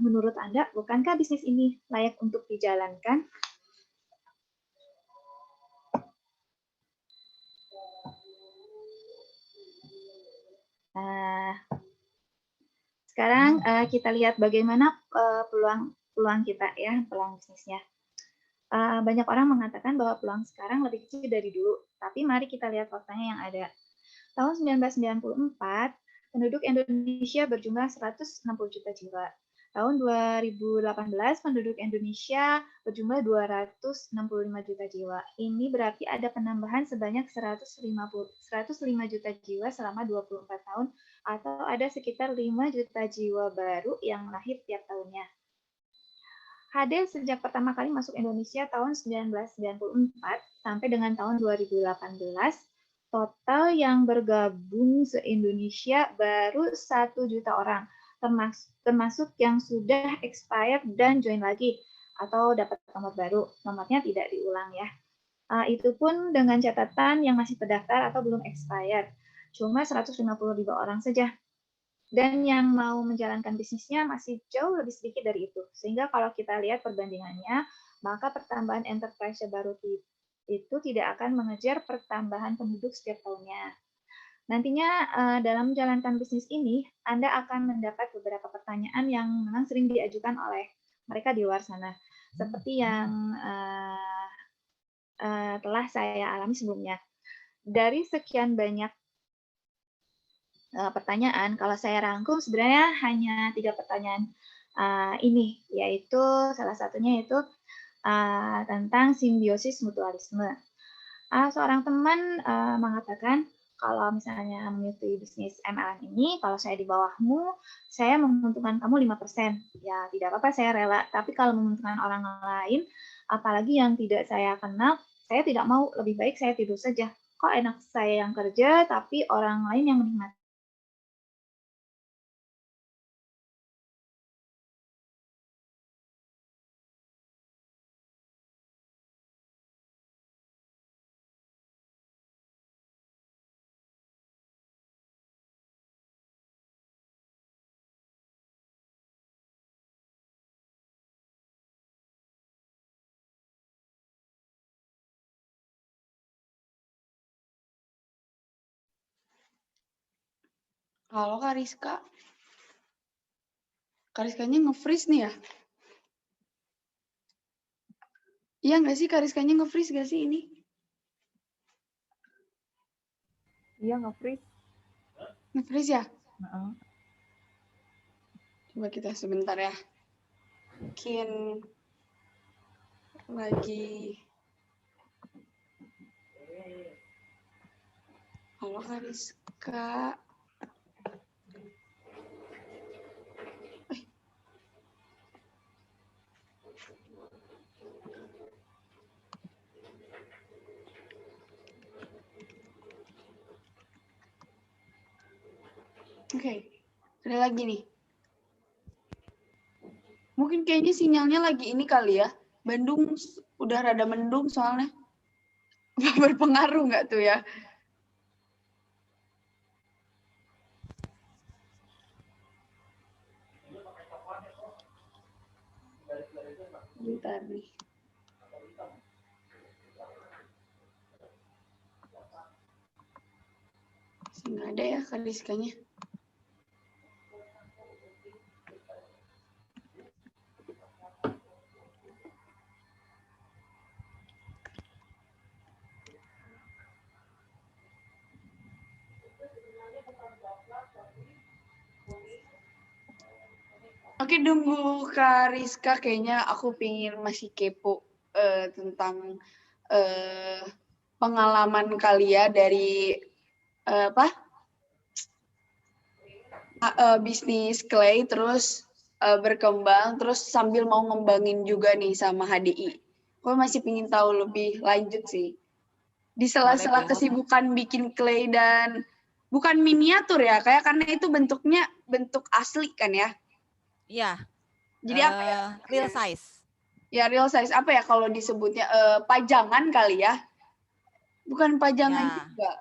Menurut Anda, bukankah bisnis ini layak untuk dijalankan? Sekarang kita lihat bagaimana peluang kita ya, peluang bisnisnya. Banyak orang mengatakan bahwa peluang sekarang lebih kecil dari dulu, tapi mari kita lihat faktanya yang ada. Tahun 1994, penduduk Indonesia berjumlah 160 juta jiwa. Tahun 2018, penduduk Indonesia berjumlah 265 juta jiwa. Ini berarti ada penambahan sebanyak 105 juta jiwa selama 24 tahun, atau ada sekitar 5 juta jiwa baru yang lahir tiap tahunnya. Hadir sejak pertama kali masuk Indonesia tahun 1994 sampai dengan tahun 2018, total yang bergabung se-Indonesia baru 1 juta orang, termasuk yang sudah expired dan join lagi atau dapat nomor baru. Nomornya tidak diulang ya. Itu pun dengan catatan yang masih terdaftar atau belum expired. Cuma 150.000 orang saja. Dan yang mau menjalankan bisnisnya masih jauh lebih sedikit dari itu. Sehingga kalau kita lihat perbandingannya, maka pertambahan enterprise baru itu tidak akan mengejar pertambahan penduduk setiap tahunnya. Nantinya dalam menjalankan bisnis ini, Anda akan mendapat beberapa pertanyaan yang memang sering diajukan oleh mereka di luar sana. Seperti yang telah saya alami sebelumnya. Dari sekian banyak pertanyaan, kalau saya rangkum sebenarnya hanya 3 pertanyaan ini, yaitu salah satunya itu tentang simbiosis mutualisme. Seorang teman mengatakan kalau misalnya mengikuti bisnis MLM ini, kalau saya di bawahmu, saya menguntungkan kamu 5%. Ya, tidak apa-apa, saya rela. Tapi kalau menguntungkan orang lain, apalagi yang tidak saya kenal, saya tidak mau. Lebih baik saya tidur saja. Kok enak saya yang kerja, tapi orang lain yang menikmati. Halo Kak Rizka. Kak Rizkanya nge-freeze nih ya? Iya nggak sih Kak Rizkanya nge-freeze nggak sih ini? Iya, nge-freeze. Nge-freeze ya? Coba kita sebentar ya. Mungkin lagi. Halo Kak Rizka. Oke, ada lagi nih. Mungkin kayaknya sinyalnya lagi ini kali ya. Bandung udah rada mendung soalnya. Berpengaruh nggak tuh ya? Bentar nih. Nggak ada ya Kak Rizkanya. Oke, tunggu Kak Rizka, kayaknya aku pingin masih kepo tentang pengalaman kalian dari bisnis clay, terus berkembang, terus sambil mau ngembangin juga nih sama HDI. Aku masih pingin tahu lebih lanjut sih. Di sela-sela kesibukan bikin clay dan bukan miniatur ya, kayak karena itu bentuknya bentuk asli kan ya? Iya. Jadi apa ya? Real size. Ya real size apa ya kalau disebutnya pajangan kali ya? Bukan pajangan juga.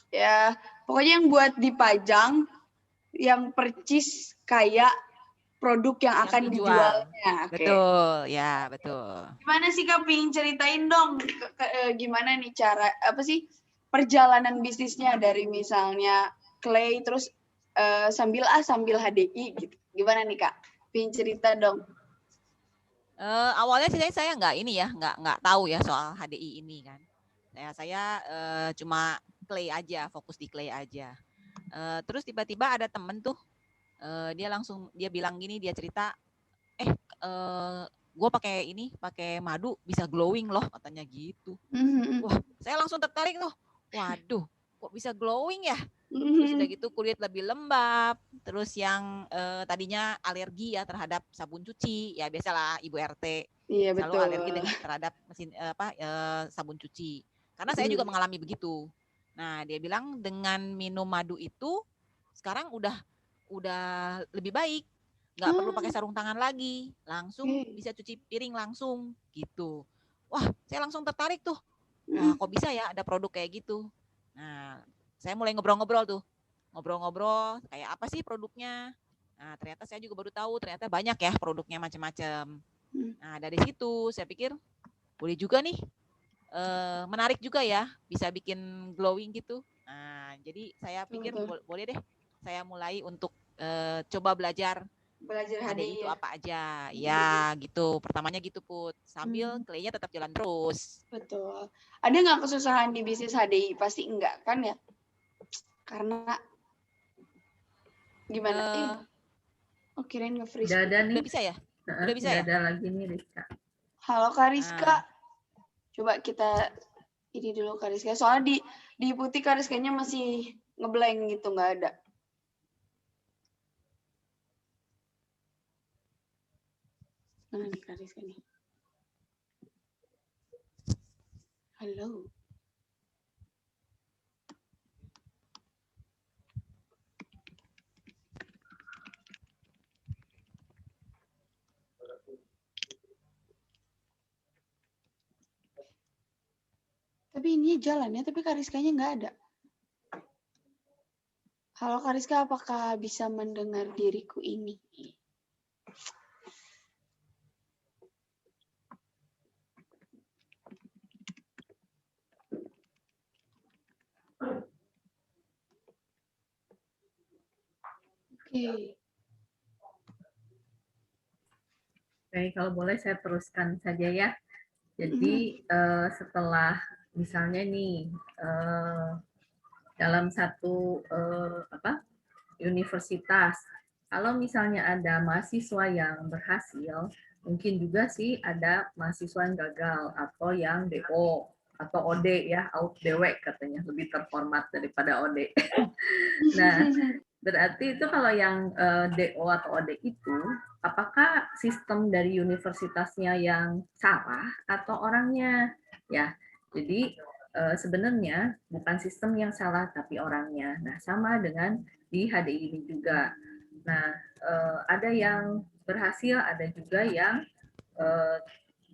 Ya pokoknya yang buat dipajang, yang percis kayak produk yang akan dijualnya. Betul, ya betul. Gimana sih Kak, pengen ceritain dong gimana nih cara perjalanan bisnisnya dari misalnya clay terus sambil HDI gitu. Gimana nih Kak? Pengen cerita dong. Awalnya sih saya nggak tahu ya soal HDI ini kan. Saya cuma clay aja, fokus di clay aja. Terus tiba-tiba ada temen tuh, dia bilang gini, dia cerita, gue pakai madu bisa glowing loh, katanya gitu. Wah, saya langsung tertarik tuh. Waduh, kok bisa glowing ya? Terus udah gitu kulit lebih lembab, terus yang tadinya alergi ya terhadap sabun cuci, ya biasalah ibu RT selalu alergi terhadap mesin sabun cuci. Karena saya juga mengalami begitu. Nah, dia bilang dengan minum madu itu sekarang udah lebih baik, nggak perlu pakai sarung tangan lagi, langsung bisa cuci piring langsung gitu. Wah, saya langsung tertarik tuh. Wah, kok bisa ya ada produk kayak gitu. Nah, saya mulai ngobrol-ngobrol tuh. Ngobrol-ngobrol, kayak apa sih produknya? Nah, ternyata saya juga baru tahu, ternyata banyak ya produknya macam-macam. Nah, dari situ saya pikir, boleh juga nih, menarik juga ya, bisa bikin glowing gitu. Nah, jadi saya pikir boleh deh, saya mulai untuk coba belajar HDI itu apa aja. Ya, gitu. Pertamanya gitu, Put. Sambil claynya tetap jalan terus. Betul. Ada nggak kesusahan di bisnis HDI? Pasti enggak kan ya? Karena Gimana? Eh, Kirain nge-freeze. Udah ada nih. udah bisa ya? Udah bisa Udah ya? ada lagi nih Rizka. Halo Kak Rizka. Nah. Coba kita ini dulu Kak Rizka. Soalnya di putih Kak Rizkanya masih ngeblank gitu, nggak ada. Mana nih Kak Rizka nih? Halo. Tapi ini jalan ya, tapi Kak Rizkanya nggak ada. Halo Kak Rizka, apakah bisa mendengar diriku ini? Oke. Oke, kalau boleh saya teruskan saja ya. Jadi setelah misalnya nih dalam satu universitas, kalau misalnya ada mahasiswa yang berhasil, mungkin juga sih ada mahasiswa yang gagal atau yang DO atau OD ya, out dewek katanya, lebih terhormat daripada OD. Nah, berarti itu kalau yang DO atau OD itu, apakah sistem dari universitasnya yang salah atau orangnya? Ya, jadi sebenarnya bukan sistem yang salah tapi orangnya. Nah, sama dengan di HDI ini juga. Nah, ada yang berhasil, ada juga yang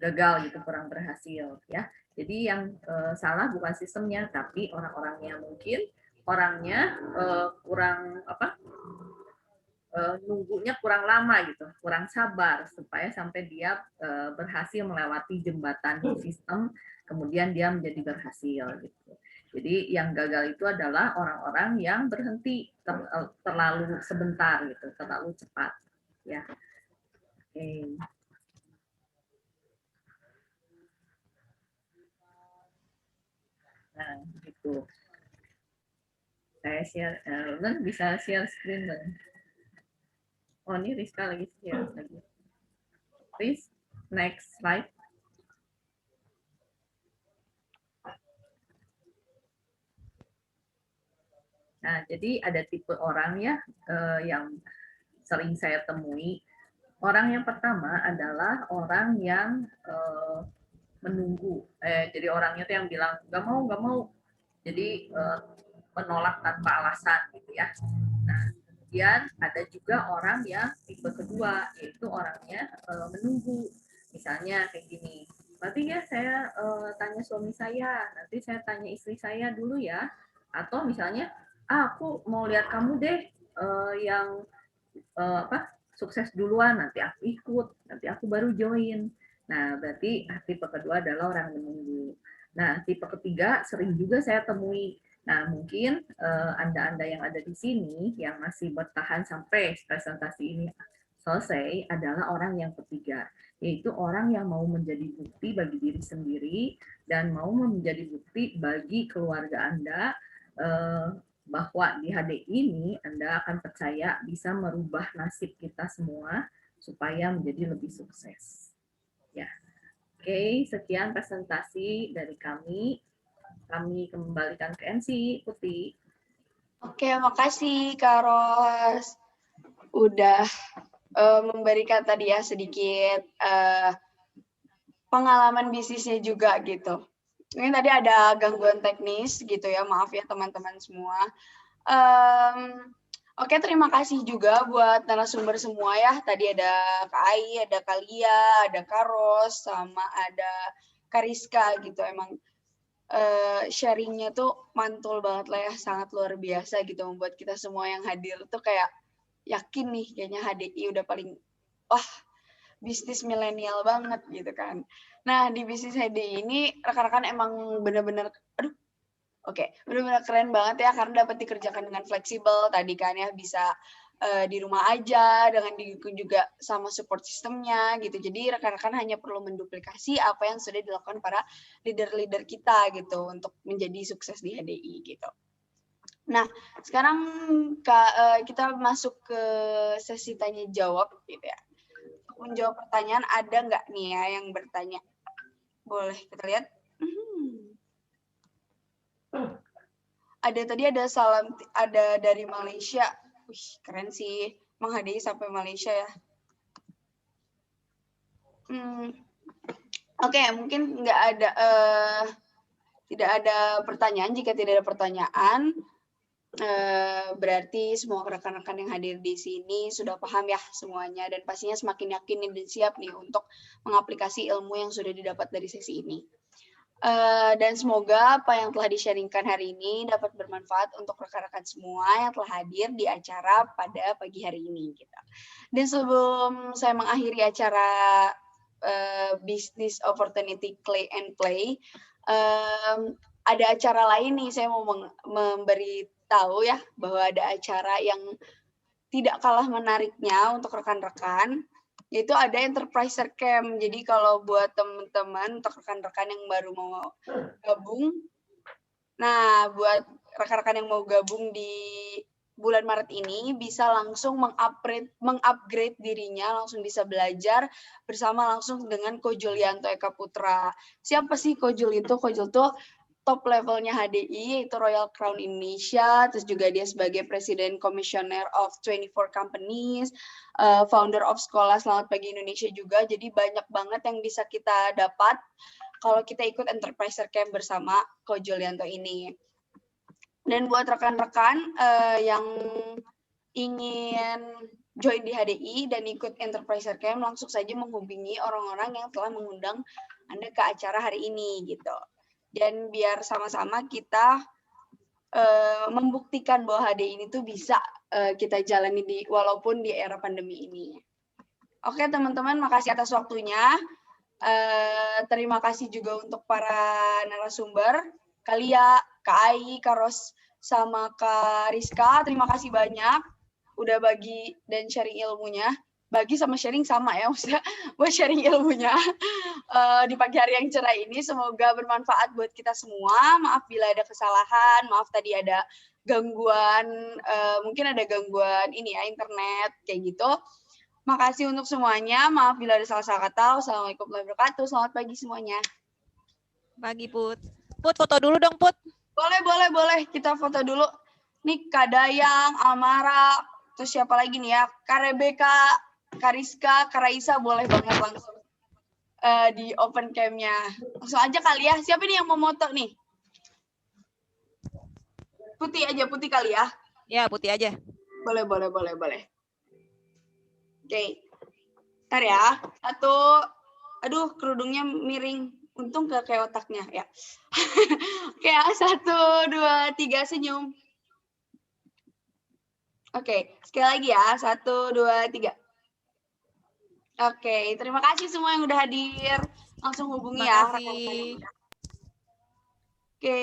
gagal gitu, kurang berhasil ya. Jadi yang salah bukan sistemnya tapi orang-orangnya. Mungkin orangnya kurang nunggunya kurang lama gitu, kurang sabar supaya sampai dia berhasil melewati jembatan sistem, kemudian dia menjadi berhasil gitu. Jadi yang gagal itu adalah orang-orang yang berhenti terlalu sebentar gitu, terlalu cepat ya. Oke. Nah, gitu. Saya share, bisa share screen dong. Oh, ini Rizka lagi share lagi. Please, next slide. Nah, jadi ada tipe orang ya yang sering saya temui. Orang yang pertama adalah orang yang menunggu. Jadi orangnya tuh yang bilang nggak mau. Jadi menolak tanpa alasan gitu ya. Nah, kemudian ada juga orang yang tipe kedua, yaitu orangnya menunggu. Misalnya kayak gini, berarti ya saya tanya suami saya, nanti saya tanya istri saya dulu ya. Atau misalnya, aku mau lihat kamu deh yang sukses duluan, nanti aku ikut, nanti aku baru join. Nah, berarti tipe kedua adalah orang menunggu. Nah, tipe ketiga sering juga saya temui. Nah, mungkin Anda-Anda yang ada di sini yang masih bertahan sampai presentasi ini selesai adalah orang yang ketiga, yaitu orang yang mau menjadi bukti bagi diri sendiri dan mau menjadi bukti bagi keluarga Anda bahwa di HDI ini Anda akan percaya bisa merubah nasib kita semua supaya menjadi lebih sukses. Ya. Oke, sekian presentasi dari kami. Kami kembalikan ke MC Putih. Oke, makasih Kak Ros. Udah memberikan tadi ya sedikit pengalaman bisnisnya juga gitu. Ini tadi ada gangguan teknis gitu ya, maaf ya teman-teman semua. Oke, terima kasih juga buat narasumber semua ya. Tadi ada Kak Ai, ada Kak Lia, ada Kak Ros, sama ada Kak Rizka gitu. Emang sharingnya tuh mantul banget lah ya, sangat luar biasa gitu. Membuat kita semua yang hadir tuh kayak yakin nih kayaknya HDI udah paling, wah bisnis milenial banget gitu kan. Nah, di bisnis HDI ini rekan-rekan emang bener-bener, bener-bener keren banget ya karena dapat dikerjakan dengan fleksibel tadi kan ya, bisa di rumah aja dengan didukung juga sama support sistemnya gitu. Jadi rekan-rekan hanya perlu menduplikasi apa yang sudah dilakukan para leader-leader kita gitu untuk menjadi sukses di HDI gitu. Nah, sekarang kita masuk ke sesi tanya jawab gitu ya. Untuk menjawab pertanyaan, ada nggak nih ya yang bertanya? Boleh kita lihat. Ada salam, ada dari Malaysia. Wih, keren sih, menghadiri sampai Malaysia ya. Oke, mungkin nggak ada, tidak ada pertanyaan. Jika tidak ada pertanyaan, berarti semua rekan-rekan yang hadir di sini sudah paham ya semuanya, dan pastinya semakin yakin dan siap nih untuk mengaplikasi ilmu yang sudah didapat dari sesi ini. Dan semoga apa yang telah di-sharingkan hari ini dapat bermanfaat untuk rekan-rekan semua yang telah hadir di acara pada pagi hari ini. Gitu. Dan sebelum saya mengakhiri acara Business Opportunity Play and Play, ada acara lain nih, saya mau memberitahu ya bahwa ada acara yang tidak kalah menariknya untuk rekan-rekan, yaitu ada Enterpriser Camp. Jadi kalau buat teman-teman, untuk rekan-rekan yang baru mau gabung, nah buat rekan-rekan yang mau gabung di bulan Maret ini bisa langsung mengupgrade dirinya, langsung bisa belajar bersama langsung dengan Ko Julianto Eka Putra. Siapa sih Ko Jul itu? Ko Jul itu top levelnya HDI, yaitu Royal Crown Indonesia, terus juga dia sebagai Presiden Commissioner of 24 Companies, founder of Sekolah Selamat Pagi Indonesia juga. Jadi banyak banget yang bisa kita dapat kalau kita ikut Enterpriser Camp bersama Ko Julianto ini. Dan buat rekan-rekan yang ingin join di HDI dan ikut Enterpriser Camp, langsung saja menghubungi orang-orang yang telah mengundang Anda ke acara hari ini gitu. Dan biar sama-sama kita membuktikan bahwa HDI ini tuh bisa kita jalani walaupun di era pandemi ini. Oke teman-teman, makasih atas waktunya. Terima kasih juga untuk para narasumber, Kalia, Kak Ai, Kak Ros, sama Kak Rizka. Terima kasih banyak udah bagi dan sharing ilmunya. Bagi sama sharing sama ya, maksudnya buat sharing ilmunya di pagi hari yang cerah ini. Semoga bermanfaat buat kita semua. Maaf bila ada kesalahan, maaf tadi ada gangguan, mungkin ada gangguan ini ya, internet, kayak gitu. Makasih untuk semuanya. Maaf bila ada salah-salah kata. Wassalamualaikum warahmatullahi wabarakatuh. Selamat pagi semuanya. Pagi, Put. Put, foto dulu dong, Put. Boleh. Kita foto dulu. Nih, Kak Dayang, Amara, terus siapa lagi nih ya? Kak Rebeka, Kak Rizka, Kak Raisa, boleh banget langsung di open cam-nya. Langsung aja kali ya. Siapa nih yang mau moto nih? Putih aja, Putih kali ya? Ya, Putih aja. Boleh. Oke, ntar ya. Aduh, kerudungnya miring. Untung gak kayak otaknya ya. Oke, 1, 2, 3, senyum. Oke, sekali lagi ya. 1, 2, 3. Oke, terima kasih semua yang udah hadir. Langsung hubungi ya. Terima kasih. Oke.